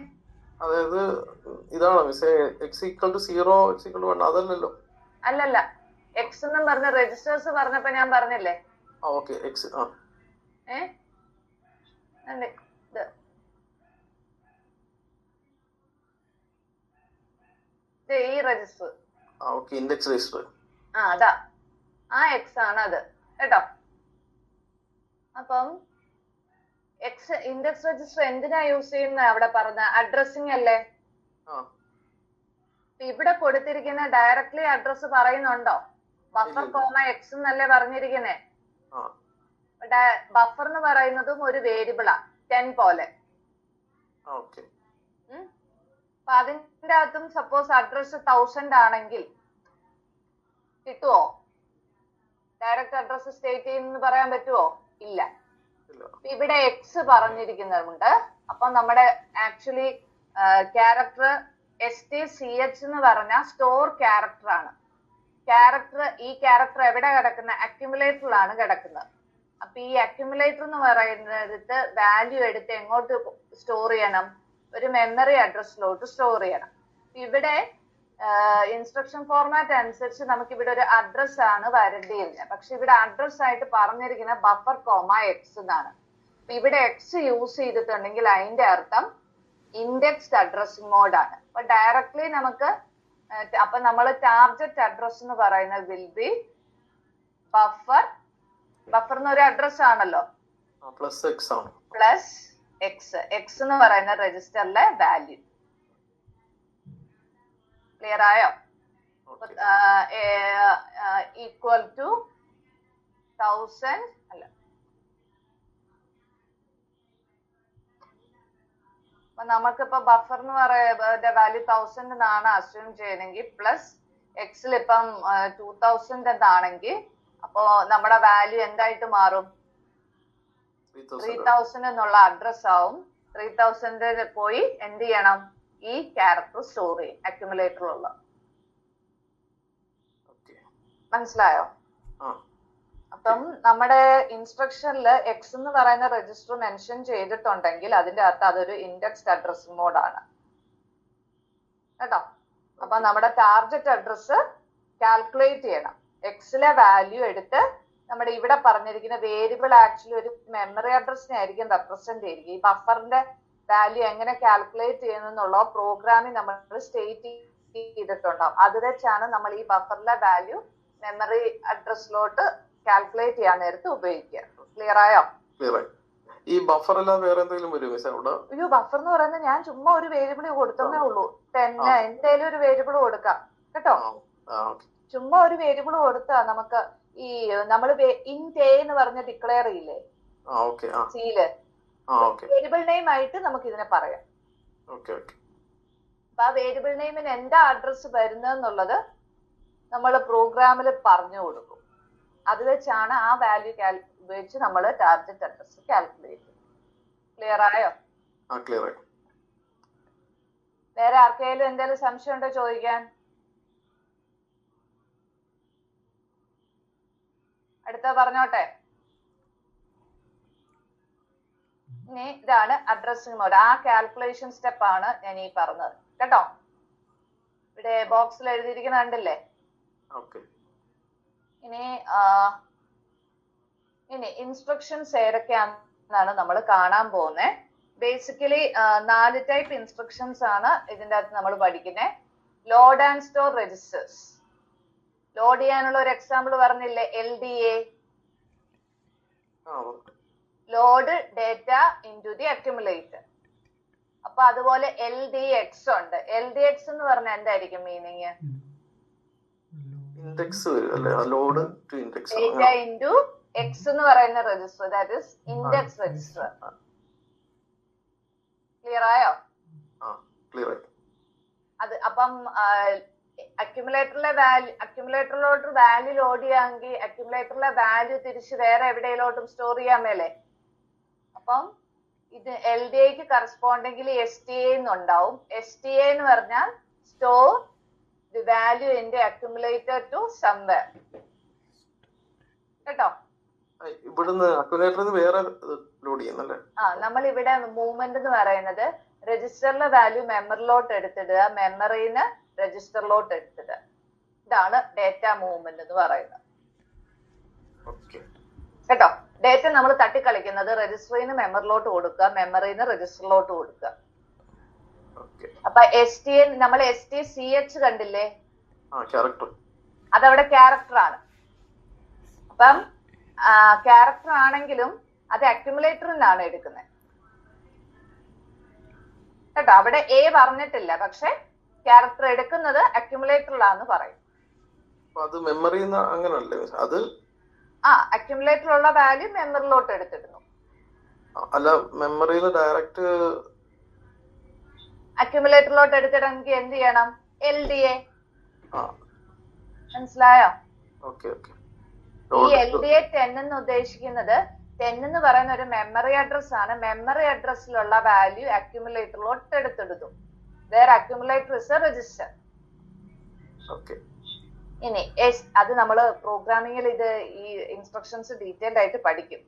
അതായത് ഇതാണ് അതല്ലല്ലോ. അല്ലല്ല, എക്സ് എന്നും പറഞ്ഞ രജിസ്റ്റേഴ്സ് പറഞ്ഞപ്പോ ഞാൻ പറഞ്ഞില്ലേ? ഈ രജിസ്റ്റർ ഇൻഡെക്സ് രജിസ്റ്റർ അതാ, ആ എക്സ് ആണ് അത് കേട്ടോ. അപ്പം എക്സ് ഇൻഡെക്സ് രജിസ്റ്റർ എന്തിനാ യൂസ് ചെയ്യുന്ന അവിടെ പറഞ്ഞ? അഡ്രസ്സിംഗ് അല്ലേ? ഇവിടെ കൊടുത്തിരിക്കുന്ന ഡയറക്ട്ലി അഡ്രസ് പറയുന്നുണ്ടോ? ബഫർ കോമ എക്സ് എന്നല്ലേ പറഞ്ഞിരിക്കുന്നേ? ബഫർ എന്ന് പറയുന്നതും ഒരു വേരിയബിളാ, 10 പോലെ. അപ്പൊ അതിന്റെ അകത്തും സപ്പോസ് അഡ്രസ് 1000 ആണെങ്കിൽ കിട്ടുവോ? ഡയറക്റ്റ് അഡ്രസ് സ്റ്റേറ്റ് ചെയ്യുന്ന പറയാൻ പറ്റുവോ? ഇല്ല. ഇവിടെ എക്സ് പറഞ്ഞിരിക്കുന്നുണ്ട്. അപ്പൊ നമ്മുടെ ആക്ച്വലി ക്യാരക്ടർ STCH എന്ന് പറഞ്ഞ സ്റ്റോർ ക്യാരക്ടർ ആണ്. ഈ ക്യാരക്ടർ എവിടെ കിടക്കുന്ന? അക്യുമുലേറ്ററിലാണ് കിടക്കുന്നത്. അപ്പൊ ഈ അക്യുമുലേറ്റർ എന്ന് പറയുന്നത് വാല്യൂ എടുത്ത് എങ്ങോട്ട് സ്റ്റോർ ചെയ്യണം? ഒരു മെമ്മറി അഡ്രസ്സിലോട്ട് സ്റ്റോർ ചെയ്യണം. ഇവിടെ ഇൻസ്ട്രക്ഷൻ ഫോർമാറ്റ് അനുസരിച്ച് നമുക്ക് ഇവിടെ ഒരു അഡ്രസ് ആണ് വരേണ്ടിയിരുന്നത്. പക്ഷെ ഇവിടെ അഡ്രസ് ആയിട്ട് പറഞ്ഞിരിക്കുന്ന ബഫർ കോമ എക്സ് എന്നാണ്. ഇവിടെ എക്സ് യൂസ് ചെയ്തിട്ടുണ്ടെങ്കിൽ അതിന്റെ അർത്ഥം ഇൻഡെക്സ്ഡ് അഡ്രസ്സിംഗ് മോഡാണ്. അപ്പൊ ഡയറക്ട്ലി നമുക്ക് അപ്പൊ നമ്മൾ ടാർഗറ്റ് അഡ്രസ് എന്ന് പറയുന്നത് വിൽ ബി ബഫർ എന്നൊരു അഡ്രസ് ആണല്ലോ, പ്ലസ് എക്സ് ആണ്, പ്ലസ് എക്സ് എന്ന് പറയുന്ന രജിസ്റ്ററിലെ വാല്യൂ. ക്ലിയർ ആയോ? ഈക്വൽ ടു 1000 അല്ല, അപ്പൊ നമുക്കിപ്പോ ബഫർ എന്ന് പറയുന്ന വാല്യൂ 1000 എന്നാണ് അസ്യൂം ചെയ്യണമെങ്കിൽ, പ്ലസ് എക്സിൽ ഇപ്പം 2000 എന്നാണെങ്കിൽ, അപ്പോ നമ്മുടെ വാല്യൂ എന്തായിട്ട് മാറും? 3000 എന്നുള്ള അഡ്രസ് ആവും. 3000 പോയി എന്ത് ചെയ്യണം? ഈ ക്യാരക്ടർ സ്റ്റോർ ചെയ്യും അക്യുമുലേറ്ററിലുള്ള. മനസ്സിലായോ? അപ്പം നമ്മുടെ ഇൻസ്ട്രക്ഷനിൽ എക്സ് എന്ന് പറയുന്ന രജിസ്റ്റർ മെൻഷൻ ചെയ്തിട്ടുണ്ടെങ്കിൽ അതിന്റെ അർത്ഥം അതൊരു ഇൻഡെക്സ്ഡ് അഡ്രസ്സിംഗ് മോഡാണ് കേട്ടോ. അപ്പൊ നമ്മുടെ ടാർഗറ്റ് അഡ്രസ് കാൽക്കുലേറ്റ് ചെയ്യണം. എക്സിലെ വാല്യൂ എടുത്ത് നമ്മുടെ ഇവിടെ പറഞ്ഞിരിക്കുന്ന വേരിയബിൾ ആക്ച്വലി ഒരു മെമ്മറി അഡ്രസ്സിനെ ആയിരിക്കും റെപ്രസെന്റ് ചെയ്തിരിക്കും. ഈ ബഫറിന്റെ വാല്യൂ എങ്ങനെ കാൽക്കുലേറ്റ് ചെയ്യുന്നുള്ള പ്രോഗ്രാമിൽ നമ്മൾ സ്റ്റേറ്റ് ചെയ്തിട്ടുണ്ടാവും. അത് വെച്ചാണ് നമ്മൾ ഈ ബഫറിലെ വാല്യൂ മെമ്മറി അഡ്രസ്സിലോട്ട് കാൽക്കുലേറ്റ് ചെയ്യാൻ നേരത്ത് ഉപയോഗിക്കുക. ക്ലിയർ ആയോ? ഈ ബഫർ അല്ലാതെ വേറെ എന്തെങ്കിലും വരും അവിടെ? അയ്യോ, ബഫർ എന്ന് പറയുന്നത് ഞാൻ ചുമ്മാ ഒരു വേരിയബിൾ കൊടുത്തേ ഉള്ളൂ. 10 എന്തായാലും ഒരു വേരിയബിൾ കൊടുക്കാം കേട്ടോ. ചുമ്മാ ഒരു വേരിയബിൾ കൊടുത്താ നമുക്ക് ഈ നമ്മള് ഇന്റ് എ എന്ന് പറഞ്ഞ ഡിക്ലെയർ ചെയ്യില്ലേ സിയില്, വേരിയബിൾ നെയിം ആയിട്ട് നമുക്ക് ഇതിനെ പറയാം. അപ്പൊ ആ വേരിയബിൾ നെയിമിന് എന്താ അഡ്രസ് വരുന്നതെന്നുള്ളത് നമ്മൾ പ്രോഗ്രാമിൽ പറഞ്ഞു കൊടുക്കും. അത് വെച്ചാണ് ആ വാല്യൂ ഉപയോഗിച്ച് നമ്മൾ ടാർഗറ്റ് അഡ്രസ് കാൽക്കുലേറ്റ് ചെയ്യും. ക്ലിയർ ആയോ? വേറെ ആർക്കെങ്കിലും എന്തെങ്കിലും സംശയം ഉണ്ടോ ചോദിക്കാൻ? അടുത്ത പറഞ്ഞോട്ടെ. ഇനി ഇതാണ് അഡ്രസ്സിംഗ് മോഡ്. ആ കാൽക്കുലേഷൻ സ്റ്റെപ്പ് ആണ് ഞാൻ ഈ പറഞ്ഞത് കേട്ടോ. ഇവിടെ ബോക്സിൽ എഴുതിയിരിക്കുന്ന കണ്ടില്ലേ? ഇനി ഇൻസ്ട്രക്ഷൻസ് ഏതൊക്കെയാണെന്നാണ് നമ്മൾ കാണാൻ പോകുന്നത്. ബേസിക്കലി 4 ടൈപ്പ് ഇൻസ്ട്രക്ഷൻസ് ആണ് ഇതിൻ്റെ അകത്ത് നമ്മൾ പഠിക്കുന്നത്. Load and store registers. Load ചെയ്യാനുള്ള ഒരു എക്സാമ്പിൾ പറഞ്ഞില്ലേ, LDA, load data into the accumulator. അപ്പൊ അതുപോലെ LDX ഉണ്ട്. LDX എന്ന് പറഞ്ഞാൽ എന്തായിരിക്കും meaning? Load to index, data into X എന്ന് പറയുന്ന register, that is index register. Clear ആയോ? അത് അപ്പം അക്യുമുലേറ്ററിലോട്ട് വാല്യൂ ലോഡ് ചെയ്യാമെങ്കിൽ അക്യുമുലേറ്ററിലെ വാല്യൂ തിരിച്ച് വേറെ എവിടെയെങ്കിലും സ്റ്റോർ ചെയ്യാൻ മേലെ. അപ്പം ഇത് LDAക്ക് കറസ്പോണ്ടെങ്കിൽ STA എന്നുണ്ടാവും. STA എന്ന് പറഞ്ഞാൽ store the value in the accumulator to somewhere കേട്ടോ. ഇവിടുന്ന് അക്യുമുലേറ്ററിൽ വേറെ ലോഡ് ചെയ്യുന്നല്ലേ? നമ്മൾ ഇവിടെ മൂവ്മെന്റ് എന്ന് പറയുന്നത് രജിസ്റ്ററിലെ വാല്യൂ മെമ്മറിലോട്ട് എടുത്തിടുക, മെമ്മറിന്ന് രജിസ്റ്ററിലോട്ട് എടുത്തിടുക. ഇതാണ് ഡേറ്റ മൂവ്മെന്റ് എന്ന് പറയുന്നത് കേട്ടോ. ഡേറ്റ നമ്മൾ തട്ടിക്കളിക്കുന്നത് രജിസ്റ്ററിന്ന് മെമ്മറിലോട്ട് കൊടുക്കുക, മെമ്മറിന്ന് രജിസ്റ്ററിലോട്ട് കൊടുക്കുക. അപ്പൊ STA നമ്മൾ STCH കണ്ടില്ലേ? അതവിടെ ക്യാരക്ടർ ആണ്. അപ്പം ക്യാരക്ടർ ആണെങ്കിലും അത് അക്യുമുലേറ്ററിനാണ് എടുക്കുന്നത് കേട്ടോ. അവിടെ A പറഞ്ഞിട്ടില്ല, പക്ഷെ ക്യാരക്ടർ എടുക്കുന്നത് അക്യുമുലേറ്ററിലാന്ന് പറയും. അക്യുമുലേറ്ററിലുള്ള വാല്യൂ മെമ്മറിലോട്ട് എടുത്തിടുന്നു. അല്ല, മെമ്മറിയിൽ ഡയറക്റ്റ് അക്യുമുലേറ്ററിലോട്ട് എടുത്തിടണമെങ്കിൽ എന്ത് ചെയ്യണം? LDA. മനസ്സിലായോ? ഈ LDA 10 എന്ന് ഉദ്ദേശിക്കുന്നത് 10 എന്ന് പറയുന്ന ഒരു മെമ്മറി അഡ്രസ് ആണ്. മെമ്മറി അഡ്രസ്സിലുള്ള വാല്യൂ അക്യുമുലേറ്ററിലോട്ട് എടുത്തിടുന്നു. വേറെ അക്യുമുലേറ്റർ ഇസ് എ രജിസ്റ്റർ. ഇനി അത് നമ്മള് പ്രോഗ്രാമിങ്ങിൽ ഇത് ഈ ഇൻസ്ട്രക്ഷൻസ് ഡീറ്റെയിൽഡ് ആയിട്ട് പഠിക്കും.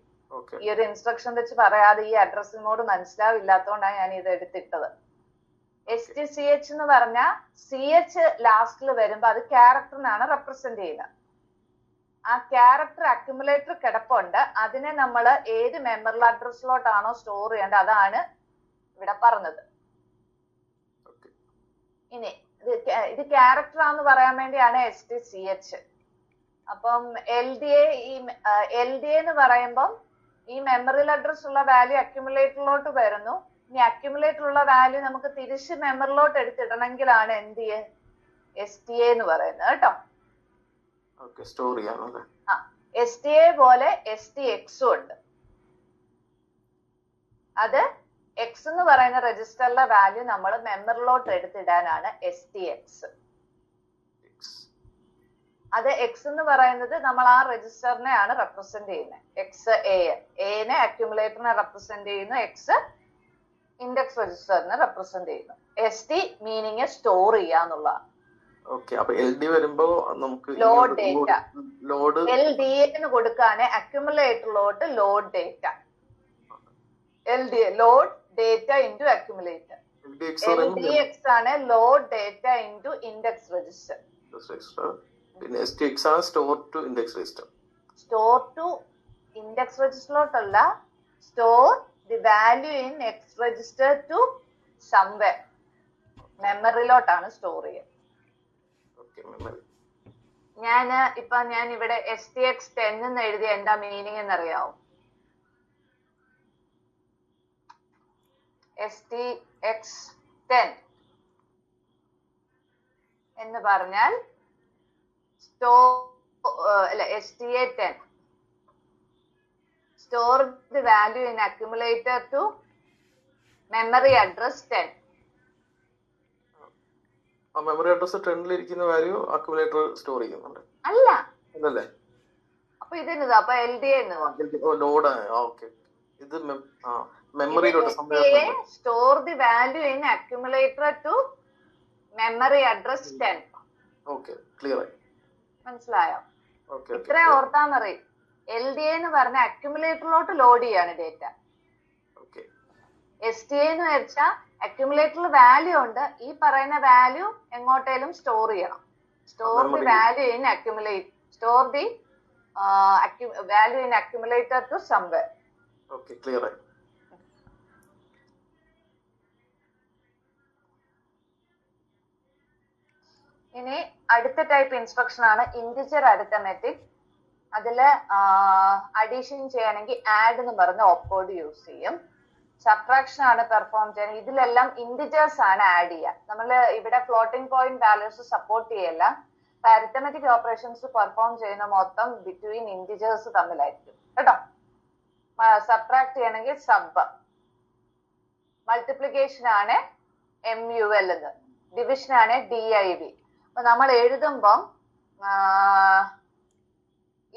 ഈ ഒരു ഇൻസ്ട്രക്ഷൻ വെച്ച് പറയാതെ ഈ അഡ്രസ്സിംഗ് മോഡ് മനസ്സിലാവില്ലാത്തതുകൊണ്ടാണ് ഞാൻ ഇത് എടുത്തിട്ടത്. STCH എന്ന് പറഞ്ഞാൽ CH ലാസ്റ്റിൽ വരുമ്പോ അത് ക്യാരക്ടറിനാണ് റെപ്രസെന്റ് ചെയ്യുന്നത്. ആ ക്യാരക്ടർ അക്യുമുലേറ്റർ കിടപ്പുണ്ട്. അതിനെ നമ്മൾ ഏത് മെമ്മറി അഡ്രസ്സിലോട്ടാണോ സ്റ്റോർ ചെയ്യേണ്ടത് അതാണ് ഇവിടെ പറഞ്ഞത്. ഇനി ഇത് ക്യാരക്ടർ ആന്ന് പറയാൻ വേണ്ടിയാണ് STCH. അപ്പം LDA എന്ന് പറയുമ്പം ഈ മെമ്മറിയിൽ അഡ്രസ് ഉള്ള വാല്യൂ അക്യുമുലേറ്ററിലോട്ട് വരുന്നു. ഇനി അക്യുമുലേറ്റർ ഉള്ള വാല്യൂ നമുക്ക് തിരിച്ച് മെമ്മറിലോട്ട് എടുത്തിടണമെങ്കിലാണ് എന്ത് STA എന്ന് പറയുന്നത് കേട്ടോ. STA പോലെ STX ഉണ്ട്. അത് X എന്ന് പറയുന്ന രജിസ്റ്ററിലെ വാല്യൂ നമ്മൾ മെമ്മറിലോട്ട് എടുത്തിടാനാണ് STX. അത് X എന്ന് പറയുന്നത് നമ്മൾ ആ രജിസ്റ്ററിനെയാണ് റെപ്രസെന്റ് ചെയ്യുന്നത്. എനെ അക്യുമുലേറ്ററിനെ റെപ്രസെന്റ് ചെയ്യുന്നു, X ഇൻഡെക്സ് രജിസ്റ്ററിനെ റെപ്രസെന്റ് ചെയ്യുന്നു. ST മീനിങ് സ്റ്റോർ ചെയ്യാന്നുള്ളതാണ്. Load data. LDA എന്ന് കൊടുക്കാന് അക്യുമുലേറ്ററിലോട്ട് load data. LDA load data into accumulator. LDX ആണ് load data into index register. പിന്നെ STX ആണ് store to index register. Store to index രജിസ്റ്ററിലോട്ടല്ല, store the value in X register to somewhere. മെമ്മറിയിലോട്ടാണ് store ചെയ്യുക. ഞാൻ ഇവിടെ STX 10 എന്ന് എഴുതിയ എന്താ മീനിങ് എന്നറിയാവോ? STX 10 എന്ന് പറഞ്ഞാൽ STA 10 store the value in accumulator to memory address 10. Memory address 10 ഇരിക്കുന്ന വാല്യൂ അക്യുമുലേറ്റർ സ്റ്റോർ ചെയ്യുന്നുണ്ട് അല്ലേ? അപ്പൊ ഇതിന് അപ്പൊ LDA ലോഡ്. ഓക്കെ, ഇത് മെമ്മറിയിലോട്ട് store the value in accumulator to memory address 10. Okay, clear ആയി. മനസ്സിലായോ? ഇത്ര ഓർത്താ മതി. LDA എന്ന് പറഞ്ഞ അക്യുമുലേറ്ററിലോട്ട് ലോഡ് ചെയ്യാണ് ഡേറ്റ. STA എന്ന് വെച്ചാൽ അക്യുമുലേറ്ററിൽ വാല്യൂ ഉണ്ട്, ഈ പറയുന്ന വാല്യൂ എങ്ങോട്ടേലും സ്റ്റോർ ചെയ്യണം. Store the value in accumulate, store the value in accumulator to somewhere. Okay, clear ആയി. ഇനി അടുത്ത ടൈപ്പ് ഇൻസ്ട്രക്ഷൻ ആണ് ഇന്റിജർ അരിത്തമെറ്റിക്. അതില് അഡീഷൻ ചെയ്യണമെങ്കിൽ ആഡ് എന്ന് പറഞ്ഞ ഓപ്കോഡ് യൂസ് ചെയ്യും. സബ്ട്രാക്ഷൻ ആണ് പെർഫോം ചെയ്യുന്നത്. ഇതിലെല്ലാം ഇന്റിജേഴ്സ് ആണ് ആഡ് ചെയ്യുക. നമ്മൾ ഇവിടെ ഫ്ലോട്ടിംഗ് പോയിന്റ് വാല്യൂസ് സപ്പോർട്ട് ചെയ്യല്ല. അരിത്തമെറ്റിക് ഓപ്പറേഷൻസ് പെർഫോം ചെയ്യുന്ന മൊത്തം ബിറ്റ്വീൻ ഇന്റിജേഴ്സ് തമ്മിലായിരിക്കും കേട്ടോ. സബ്ട്രാക്ട് ചെയ്യണമെങ്കിൽ സബ്, മൾട്ടിപ്ലിക്കേഷൻ ആണ് MUL എന്ന്, ഡിവിഷൻ ആണ് DIV. അപ്പൊ നമ്മൾ എഴുതുമ്പം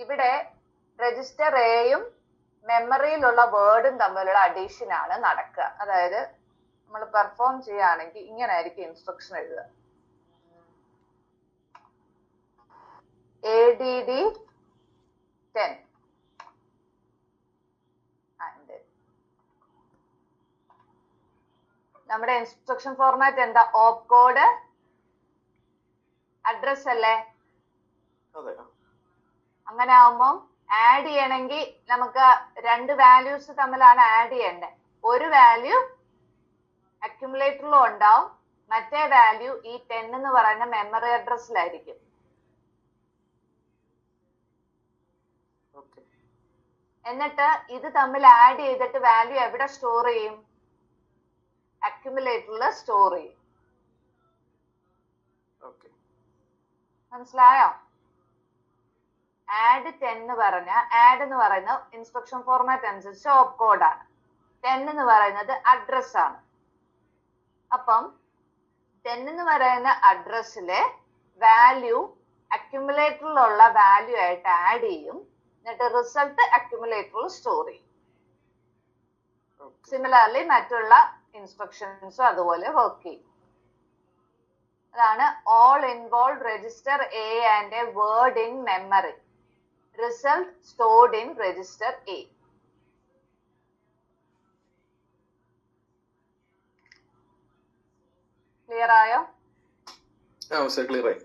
ഇവിടെ രജിസ്റ്റർ എയും മെമ്മറിയിലുള്ള വേർഡും തമ്മിലുള്ള അഡീഷൻ ആണ് നടക്കുക. അതായത് നമ്മൾ പെർഫോം ചെയ്യുകയാണെങ്കിൽ ഇങ്ങനെ ആയിരിക്കും ഇൻസ്ട്രക്ഷൻ എഴുതുക. ADD 10 നമ്മുടെ ഇൻസ്ട്രക്ഷൻ ഫോർമാറ്റ് എന്താ? ഓപ്കോഡ് അഡ്രസ് അല്ലേ? അങ്ങനെ ആവുമ്പോ ആഡ് ചെയ്യണമെങ്കിൽ നമുക്ക് രണ്ട് വാല്യൂസ് തമ്മിലാണ് ആഡ് ചെയ്യേണ്ടത്. ഒരു വാല്യൂ അക്യുമുലേറ്ററിലും ഉണ്ടാവും, മറ്റേ വാല്യൂ ഈ 10 എന്ന് പറയുന്ന മെമ്മറി അഡ്രസ്സിലായിരിക്കും. എന്നിട്ട് ഇത് തമ്മിൽ ആഡ് ചെയ്തിട്ട് വാല്യൂ എവിടെ സ്റ്റോർ ചെയ്യും? അക്യുമുലേറ്ററിൽ സ്റ്റോർ ചെയ്യും. മനസ്സിലായോ? ആഡ് 10 എന്ന് പറഞ്ഞ ആഡ് എന്ന് പറയുന്ന ഇൻസ്ട്രക്ഷൻ ഫോർമാറ്റ് അനുസരിച്ച് ഓപ്കോഡ് ആണ്. 10 എന്ന് പറയുന്നത് അഡ്രസ് ആണ്. അപ്പം 10 എന്ന് പറയുന്ന അഡ്രസ്സിലെ വാല്യൂ അക്യുമുലേറ്ററിലുള്ള വാല്യൂ ആയിട്ട് ആഡ് ചെയ്യും. എന്നിട്ട് റിസൾട്ട് അക്യുമുലേറ്ററിൽ സ്റ്റോർ ചെയ്യും. സിമിലർലി മറ്റുള്ള ഇൻസ്ട്രക്ഷൻസും അതുപോലെ വർക്ക് ചെയ്യും. അതാണ് all involved register A and a word in memory. Result stored in register A. Clear ആയോ? ക്ലിയർ ആയി.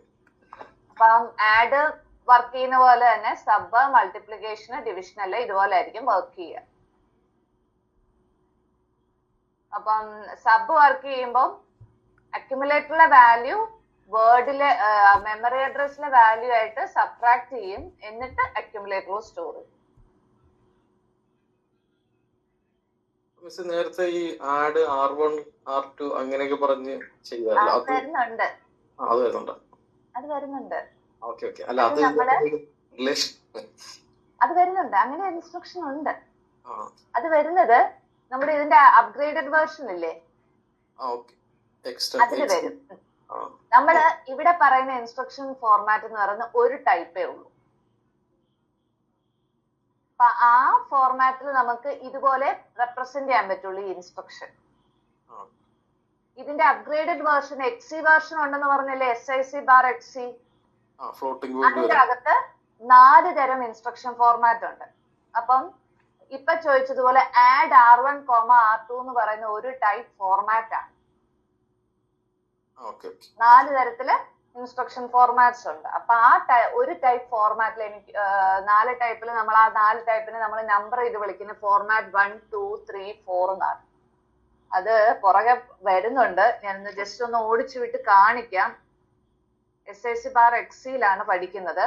അപ്പം ആഡ് വർക്ക് ചെയ്യുന്ന പോലെ തന്നെ സബ്, മൾട്ടിപ്ലിക്കേഷന്, ഡിവിഷനല്ല ഇതുപോലെ ആയിരിക്കും വർക്ക് ചെയ്യുക. അപ്പം സബ് വർക്ക് ചെയ്യുമ്പോൾ അക്യുമുലേറ്ററിലെ വാല്യൂ വേർഡിലെ മെമ്മറി അഡ്രസ്സിലെ വാല്യൂ ആയിട്ട് സബ്ട്രാക്ട് ചെയ്യും, എന്നിട്ട് അക്യുമുലേറ്ററിൽ സ്റ്റോർ ചെയ്യും. മിസ് നേരത്തെ ഈ ആഡ് R1 R2 അങ്ങനെയൊക്കെ പറഞ്ഞ് ചെയ്താലോ, അത് വരുന്നുണ്ട്. അത് വരുന്നുണ്ട്. അത് വരുന്നുണ്ട്. Okay okay. അല്ല അത് റിലേഷൻ അത് വരുന്നുണ്ട്, അങ്ങനെ ഇൻസ്ട്രക്ഷൻ ഉണ്ട്. അത് വരുന്നത് നമ്മുടെ ഇതിന്റെ അപ്ഗ്രേഡഡ് വേർഷൻ ഇല്ലേ, അതിൽ വരും. നമ്മള് ഇവിടെ പറയുന്ന ഇൻസ്ട്രക്ഷൻ ഫോർമാറ്റ് എന്ന് പറയുന്നത് ഒരു ടൈപ്പേ ഉള്ളൂ. അപ്പൊ ആ ഫോർമാറ്റിൽ നമുക്ക് ഇതുപോലെ റെപ്രസെന്റ് ചെയ്യാൻ പറ്റുള്ളൂ ഈ ഇൻസ്ട്രക്ഷൻ. ഇതിന്റെ അപ്ഗ്രേഡഡ് വേർഷൻ XC വേർഷൻ ഉണ്ടെന്ന് പറഞ്ഞല്ലേ, SIC/XC. അതിന്റെ അകത്ത് 4 തരം ഇൻസ്ട്രക്ഷൻ ഫോർമാറ്റ് ഉണ്ട്. അപ്പം ഇപ്പൊ ചോദിച്ചതുപോലെ ആഡ് R1, R2 എന്ന് പറയുന്ന ഒരു ടൈപ്പ് ഫോർമാറ്റ് ആണ്. 4 തരത്തില് ഇൻസ്ട്രക്ഷൻ ഫോർമാറ്റ്സ് ഉണ്ട്. അപ്പൊ ആ ഒരു ടൈപ്പ് ഫോർമാറ്റിൽ എനിക്ക് 4 ടൈപ്പിൽ നമ്മൾ ആ 4 ടൈപ്പിന് നമ്മൾ നമ്പർ ചെയ്ത് വിളിക്കുന്ന ഫോർമാറ്റ് 1, 2, 3, 4 എന്നാണ്. അത് പുറകെ വരുന്നുണ്ട്, ഞാനൊന്ന് ജസ്റ്റ് ഒന്ന് ഓടിച്ചു വിട്ട് കാണിക്കാം. SIC/XCയിലാണ് പഠിക്കുന്നത്.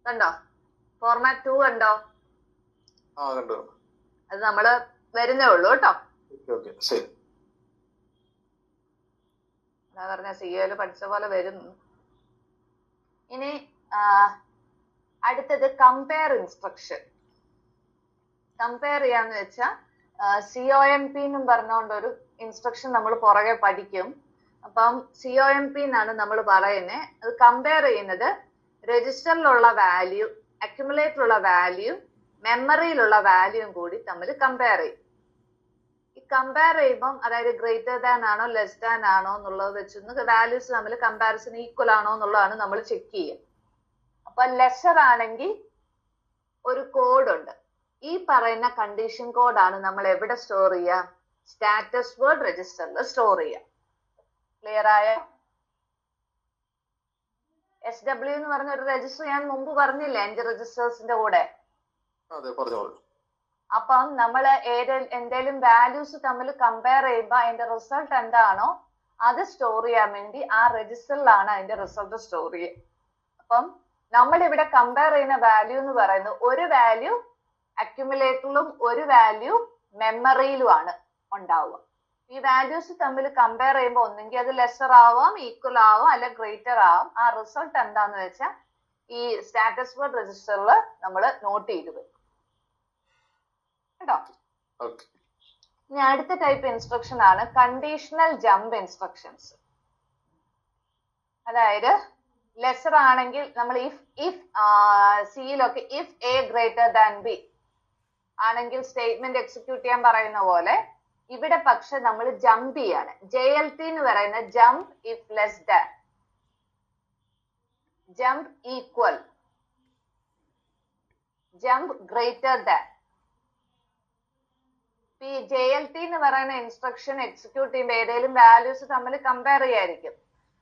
കണ്ടോ, ഫോർമാറ്റ് 2 കണ്ടോ? അത് നമ്മള് വരുന്നേ ഉള്ളൂ കേട്ടോ. ഞാൻ പറഞ്ഞ CAല് പഠിച്ച പോലെ വരുന്നു. ഇനി അടുത്തത് കമ്പയർ ഇൻസ്ട്രക്ഷൻ. കമ്പയർ ചെയ്യാന്ന് വെച്ചാൽ COMP എന്നും പറഞ്ഞുകൊണ്ടൊരു ഇൻസ്ട്രക്ഷൻ നമ്മൾ പുറകെ പഠിക്കും. അപ്പം COMP എന്നാണ് നമ്മൾ പറയുന്നത്. അത് കമ്പയർ ചെയ്യുന്നത് രജിസ്റ്ററിലുള്ള വാല്യൂ, അക്യുമുലേറ്ററിലുള്ള വാല്യൂ, മെമ്മറിയിലുള്ള വാല്യൂയും കൂടി തമ്മിൽ കമ്പയർ ചെയ്യും. ഈ കമ്പയർ ചെയ്യുമ്പം അതായത് ഗ്രേറ്റർ ദാൻ ആണോ ലെസ് ദാൻ ആണോ എന്നുള്ളത് വെച്ച് വാല്യൂസ് തമ്മിൽ കമ്പാരിസൺ ഈക്വൽ ആണോ എന്നുള്ളതാണ് നമ്മൾ ചെക്ക് ചെയ്യുക. അപ്പൊ ലെസർ ആണെങ്കിൽ ഒരു കോഡ് ഉണ്ട്. ഈ പറയുന്ന കണ്ടീഷൻ കോഡാണ് നമ്മൾ എവിടെ സ്റ്റോർ ചെയ്യുക? സ്റ്റാറ്റസ് വേർഡ് രജിസ്റ്ററിൽ സ്റ്റോർ ചെയ്യുക. ക്ലിയർ ആയോ? SW എന്ന് പറഞ്ഞ ഒരു രജിസ്റ്റർ ഞാൻ മുമ്പ് പറഞ്ഞില്ലേ 5 രജിസ്റ്റേഴ്സിന്റെ കൂടെ. അപ്പം നമ്മൾ എന്തെങ്കിലും വാല്യൂസ് തമ്മിൽ കമ്പയർ ചെയ്യുമ്പോൾ അതിന്റെ റിസൾട്ട് എന്താണോ അത് സ്റ്റോർ ചെയ്യാൻ വേണ്ടി ആ രജിസ്റ്ററിലാണ് അതിന്റെ റിസൾട്ട് സ്റ്റോർ ചെയ്യുക. അപ്പം നമ്മൾ ഇവിടെ കമ്പയർ ചെയ്യുന്ന വാല്യൂ എന്ന് പറയുന്നത് ഒരു വാല്യൂ അക്യുമുലേറ്ററിലും ഒരു വാല്യൂ മെമ്മറിയിലുമാണ് ഉണ്ടാവുക. ഈ വാല്യൂസ് തമ്മിൽ കമ്പയർ ചെയ്യുമ്പോൾ ഒന്നെങ്കിൽ അത് ലെസർ ആവാം, ഈക്വൽ ആവാം, അല്ലെ ഗ്രേറ്റർ ആവാം. ആ റിസൾട്ട് എന്താന്ന് വെച്ചാൽ ഈ സ്റ്റാറ്റസ് വേർഡ് രജിസ്റ്ററിൽ നമ്മൾ നോട്ട് ചെയ്ത് വരും കേട്ടോ. ഇനി അടുത്ത ടൈപ്പ് ഇൻസ്ട്രക്ഷൻ ആണ് കണ്ടീഷണൽ ജമ്പ് ഇൻസ്ട്രക്ഷൻസ്. അതായത് ലെസർ ആണെങ്കിൽ നമ്മൾ ഇഫ് സിയിലൊക്കെ if A greater than B ആണെങ്കിൽ സ്റ്റേറ്റ്മെന്റ് എക്സിക്യൂട്ട് ചെയ്യാൻ പറയുന്ന പോലെ ഇവിടെ പക്ഷെ നമ്മൾ ജമ്പ് ചെയ്യാണ്. JLT എന്ന് പറയുന്ന jump if less than, jump equal, jump greater than. ഈ JLT എന്ന് പറയുന്ന ഇൻസ്ട്രക്ഷൻ എക്സിക്യൂട്ട് ചെയ്യുമ്പോൾ ഏതെങ്കിലും വാല്യൂസ് തമ്മിൽ കമ്പയർ ചെയ്യായിരിക്കും.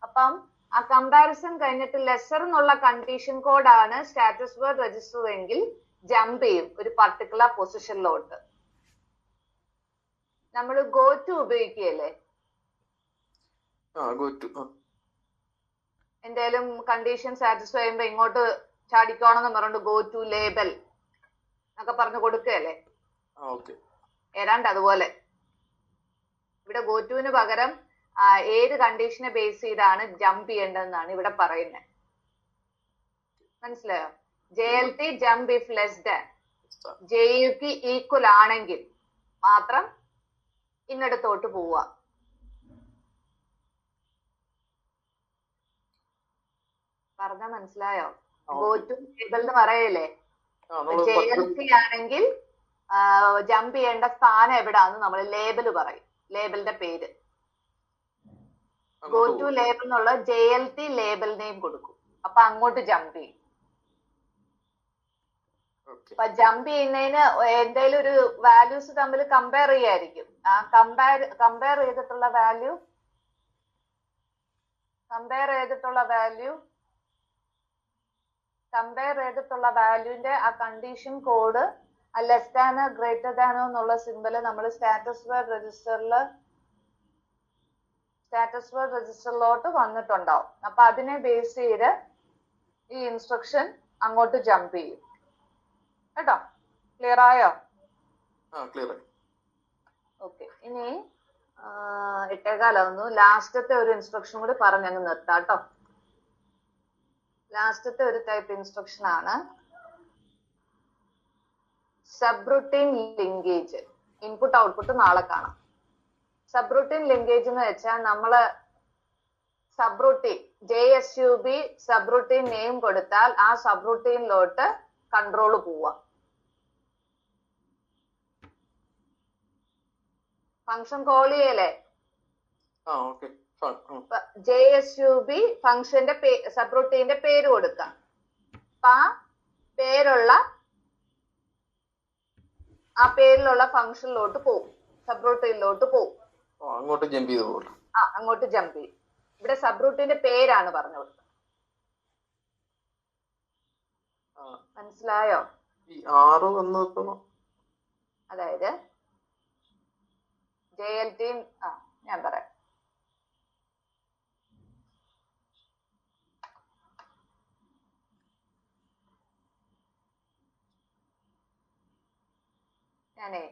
അപ്പം ആ കമ്പാരിസൺ കഴിഞ്ഞിട്ട് ലെസർ എന്നുള്ള കണ്ടീഷൻ കോഡാണ് സ്റ്റാറ്റസ് വേർഡ് രജിസ്റ്റർ എങ്കിൽ ജമ്പ് ചെയ്യും ഒരു പർട്ടിക്കുലർ പൊസിഷനിലോട്ട്. നമ്മൾ ഗോ ടു ഉപയോഗിക്കുകയല്ലേ, എന്തായാലും കണ്ടീഷൻ സാറ്റിസ്ഫൈ ചെയ്യുമ്പോ ഇങ്ങോട്ട് ചാടിക്കോണെന്ന് പറഞ്ഞുകൊണ്ട് ഗോ ടു ലേബൽ എന്നൊക്കെ പറഞ്ഞു കൊടുക്കുകയല്ലേ. ഏതാണ്ട് അതുപോലെ ഇവിടെ ഗോ ടുവിന് പകരം ഏത് കണ്ടീഷനെ ബേസ് ചെയ്താണ് ജമ്പ് ചെയ്യേണ്ടതെന്നാണ് ഇവിടെ പറയുന്നത്. മനസ്സിലായോ? JLT jump if less than, JUP equal ആണെങ്കിൽ മാത്രം ഇന്നടത്തോട്ട് പോവുക. പറഞ്ഞാ മനസ്സിലായോ? ഗോ ടു ലേബൽ എന്ന് പറയല്ലേ. JLT ആണെങ്കിൽ ജമ്പ് ചെയ്യേണ്ട സ്ഥാനം എവിടാന്ന് നമ്മൾ ലേബൽ പറയും, ലേബലിന്റെ പേര്. ഗോ ടു ലേബൽ എന്നുള്ള JLT ലേബൽ നെയിം കൊടുക്കും. അപ്പൊ അങ്ങോട്ട് ജമ്പ് ചെയ്യും. ഓക്കെ. അപ്പൊ ജമ്പ് ചെയ്യുന്നതിന് എന്തെങ്കിലും ഒരു വാല്യൂസ് തമ്മിൽ കമ്പയർ ചെയ്യായിരിക്കും. ആ കമ്പയർ ചെയ്തിട്ടുള്ള വാല്യൂന്റെ ആ കണ്ടീഷൻ കോഡ് ആ ലെസ് ദാനോ ഗ്രേറ്റർ ദാനോ എന്നുള്ള സിമ്പല് നമ്മൾ സ്റ്റാറ്റസ് വേർഡ് രജിസ്റ്ററിലോട്ട് വന്നിട്ടുണ്ടാവും. അപ്പൊ അതിനെ ബേസ് ചെയ്ത് ഈ ഇൻസ്ട്രക്ഷൻ അങ്ങോട്ട് ജമ്പ് ചെയ്യും. കേട്ടോ? ക്ലിയർ ആയോ? ക്ലിയർ ആയി. ഓക്കെ. ഇനി 8:15 ലാസ്റ്റത്തെ ഒരു ഇൻസ്ട്രക്ഷൻ കൂടി പറഞ്ഞങ്ങ് നിർത്താം കേട്ടോ. ലാസ്റ്റത്തെ ഒരു ടൈപ്പ് ഇൻസ്ട്രക്ഷൻ ആണ് സബ്റൂട്ടീൻ ലിങ്കേജ്. ഇൻപുട്ട് ഔട്ട്പുട്ട് നാളെ കാണാം. സബ്റൂട്ടീൻ ലിങ്കേജ് എന്ന് വെച്ചാൽ നമ്മള് സബ്റൂട്ടീൻ JSUB സബ്റൂട്ടീൻ നെയിം കൊടുത്താൽ ആ സബ്റൂട്ടീനിലോട്ട് കൺട്രോൾ പോവാം. ഫംഗ്ഷൻ കോൾ ചെയ്യല്ലേ? JSUB ഫംഗ്ഷന്റെ സബ്റൂട്ടീന്റെ പേര് കൊടുക്കാം. അപ്പൊ ആ പേരിലുള്ള ഫംഗ്ഷനിലോട്ട് പോകും, സബ്റൂട്ടീനിലോട്ട് പോകും. അങ്ങോട്ട് ജമ്പ് ചെയ്ത് പോകും. അങ്ങോട്ട് ജമ്പ് ചെയ്യും. ഇവിടെ സബ്റൂട്ടീന്റെ പേരാണ് പറഞ്ഞു കൊടുത്തത്. മനസ്സിലായോ? ഈ 6 വന്നപ്പോ അതായത് JLT ഞാൻ പറയാം. ഞാനേ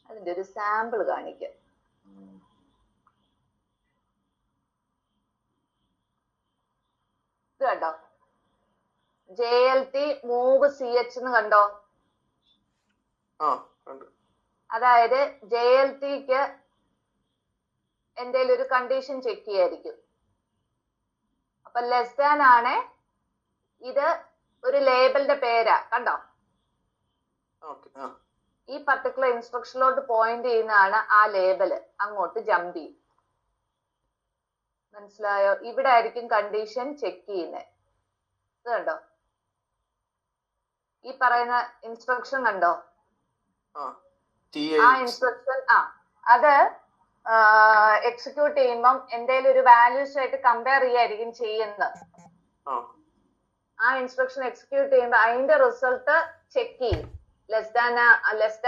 അതിന്റെ ഒരു സാമ്പിൾ കാണിക്കാം. ഇത് കണ്ടോ? JLT മൂവ് CH എന്ന് കണ്ടോ? അതായത് JLTക്ക് എന്തെങ്കിലും ഒരു കണ്ടീഷൻ ചെക്ക് ചെയ്യായിരിക്കും. അപ്പൊ ലെസ് ദാൻ ആണ്, ഇത് ഒരു ലേബലിന്റെ പേരാ. കണ്ടോ? ഈ പർട്ടിക്കുലർ ഇൻസ്ട്രക്ഷനിലോട്ട് പോയിന്റ് ചെയ്യുന്നതാണ് ആ ലേബല്. അങ്ങോട്ട് ജമ്പ് ചെയ്യും. മനസ്സിലായോ? ഇവിടെ ആയിരിക്കും കണ്ടീഷൻ ചെക്ക് ചെയ്യുന്നത്. ഇത് കണ്ടോ? ഈ പറയുന്ന ഇൻസ്ട്രക്ഷൻ കണ്ടോ? ആ ഇൻസ്ട്രക്ഷൻ അത് എക്സിക്യൂട്ട് ചെയ്യുമ്പം എന്തെങ്കിലും ഒരു വാല്യൂസ് ആയിട്ട് കമ്പയർ ചെയ്യായിരിക്കും ചെയ്യുന്നത്. ആ ഇൻസ്ട്രക്ഷൻ എക്സിക്യൂട്ട് ചെയ്യുമ്പോൾ അതിന്റെ റിസൾട്ട് ചെക്ക് ചെയ്യും. ലെസ് ദാൻ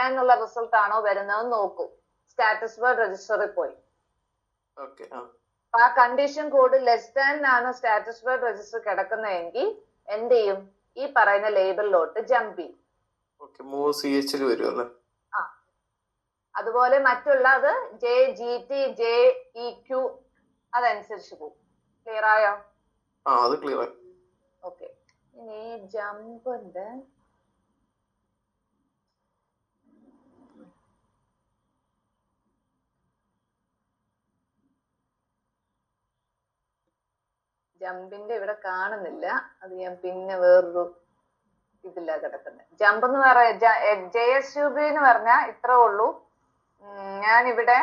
എന്നുള്ള റിസൾട്ട് ആണോ വരുന്നതെന്ന് നോക്കൂ. സ്റ്റാറ്റസ് വേർഡ് രജിസ്റ്ററിൽ പോയി ആ കണ്ടീഷൻ കോഡ് ലെസ് ദാൻ ആണ് സ്റ്റാറ്റസ് വേർഡ് രജിസ്റ്റർ കിടക്കുന്നതെങ്കിൽ എന്ത് ചെയ്യും? ഈ പറയുന്ന ലേബലിലോട്ട് ജമ്പ് ചെയ്യും. അതുപോലെ മറ്റുള്ളത് JGT JEQ അതനുസരിച്ച് പോകും. ക്ലിയർ ആയോ? ഓക്കെ. ഇനി ജമ്പിന്റെ ഇവിടെ കാണുന്നില്ല. അത് ഞാൻ പിന്നെ വേറൊരു ഇതില്ല കിടക്കുന്നത്. ജമ്പ് എന്ന് പറയാ JSUB എന്ന് പറഞ്ഞാൽ ഇത്രേ ഉള്ളൂ. ഞാനിവിടെ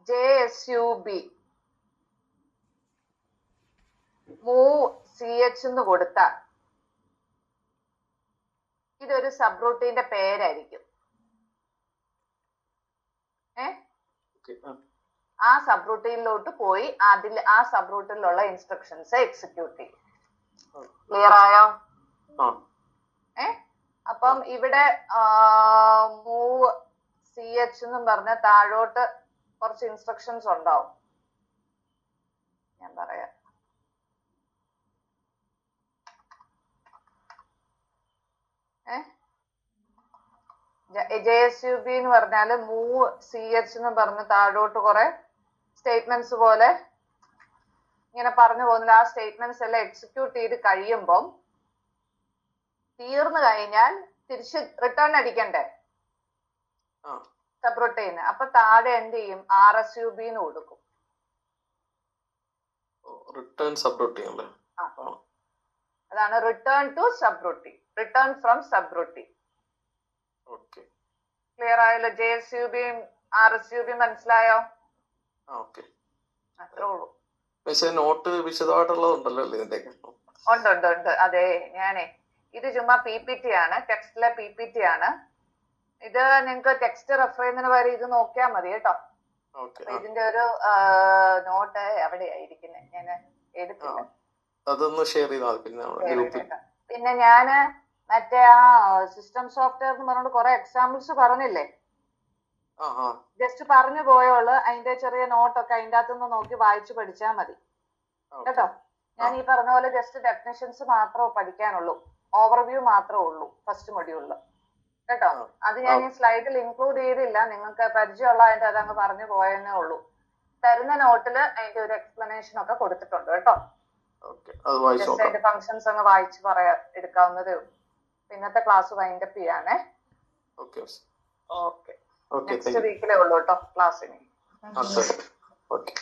JSUB മൂവ് CH എന്ന് കൊടുത്താൽ ഇതൊരു സബ്റൂട്ടീന്റെ പേരായിരിക്കും. ആ സബ്റൂട്ടീനിലോട്ട് പോയി ആ സബ്റൂട്ടീനിലുള്ള ഇൻസ്ട്രക്ഷൻസ് എക്സിക്യൂട്ട് ചെയ്യും. ക്ലിയർ ആയോ? അപ്പം ഇവിടെ മൂവ് CH എന്നും പറഞ്ഞ താഴോട്ട് കുറച്ച് ഇൻസ്ട്രക്ഷൻസ് ഉണ്ടാവും. ഞാൻ പറയാം. JSUB എന്ന് പറഞ്ഞാല് മൂവ് CH എന്ന് പറഞ്ഞ് താഴോട്ട് കുറെ സ്റ്റേറ്റ്മെന്റ്സ് പോലെ ഇങ്ങനെ പറഞ്ഞു പോകുന്നില്ല. ആ സ്റ്റേറ്റ്മെന്റ്സ് എല്ലാം എക്സിക്യൂട്ട് ചെയ്ത് കഴിയുമ്പം തീർന്നു കഴിഞ്ഞാൽ തിരിച്ച് റിട്ടേൺ അടിക്കണ്ടേ സബ്റൂട്ടീന്. അപ്പൊ താഴെ എന്ത് ചെയ്യും? RSUB എന്ന് കൊടുക്കും. അതാണ് return to subroutine, return from subroutine. Clear ആയല്ലോ? JSUB RSUB മനസ്സിലായോ? അത്രേ ഉള്ളൂ. പക്ഷെ നോട്ട് വിശദമായിട്ടുള്ളതുണ്ടല്ലോ ഇതിന്റെ. ഉണ്ട് ഉണ്ട് ഉണ്ട്. അതെ, ഞാനേ ഇത് ചുമ്മാ PPT ആണ്, ടെക്സ്റ്റിലെ PPT ആണ്. ഇത് നിങ്ങക്ക് ടെക്സ്റ്റ് റെഫർ ചെയ്യുന്നതിന് പകരം ഇത് നോക്കിയാൽ മതി കേട്ടോ. ഓക്കെ. അപ്പൊ ഇതിന്റെ ഒരു നോട്ട് എവിടെയായിരിക്കുന്നത്, ഞാൻ എടുത്തില്ല. അതൊന്ന് ഷെയർ ചെയ്താൽ പിന്നെ നമ്മുടെ ഗ്രൂപ്പിൽ. പിന്നെ ഞാന് മറ്റേ ആ സിസ്റ്റം സോഫ്റ്റ്വെയർ എന്ന് പറഞ്ഞോണ്ട് കുറെ എക്സാമ്പിൾസ് പറഞ്ഞില്ലേ, ജസ്റ്റ് പറഞ്ഞു പോയോളൂ. അതിന്റെ ചെറിയ നോട്ടൊക്കെ അതിന്റെ അകത്തുനിന്ന് നോക്കി വായിച്ചു പഠിച്ചാൽ മതി കേട്ടോ. ഞാൻ ഈ പറഞ്ഞ പോലെ ജസ്റ്റ് ഡെഫിനിഷൻസ് മാത്രമേ പഠിക്കാനുള്ളൂ, ഓവർവ്യൂ മാത്രമേ ഉള്ളൂ ഫസ്റ്റ് മൊഡ്യൂളില് കേട്ടോ. അത് ഞാൻ ഈ സ്ലൈഡിൽ ഇൻക്ലൂഡ് ചെയ്തില്ല, നിങ്ങൾക്ക് പരിചയമുള്ള അതിന്റെ അതങ്ങ് പറഞ്ഞു പോയെന്നേ ഉള്ളൂ. തരുന്ന നോട്ടില് അതിന്റെ ഒരു എക്സ്പ്ലനേഷൻ ഒക്കെ കൊടുത്തിട്ടുണ്ട് കേട്ടോ. ജസ്റ്റ് അതിന്റെ ഫങ്ഷൻസ് അങ്ങ് വായിച്ച് എടുക്കാവുന്നതേ ഉള്ളൂ. ഇന്നത്തെ ക്ലാസ് വൈൻഡപ്പ് ചെയ്യാനേ. ഓക്കെ, നെക്സ്റ്റ് വീക്കിലേ ഉള്ളൂ കേട്ടോ ക്ലാസ്സിന്. ഓക്കെ.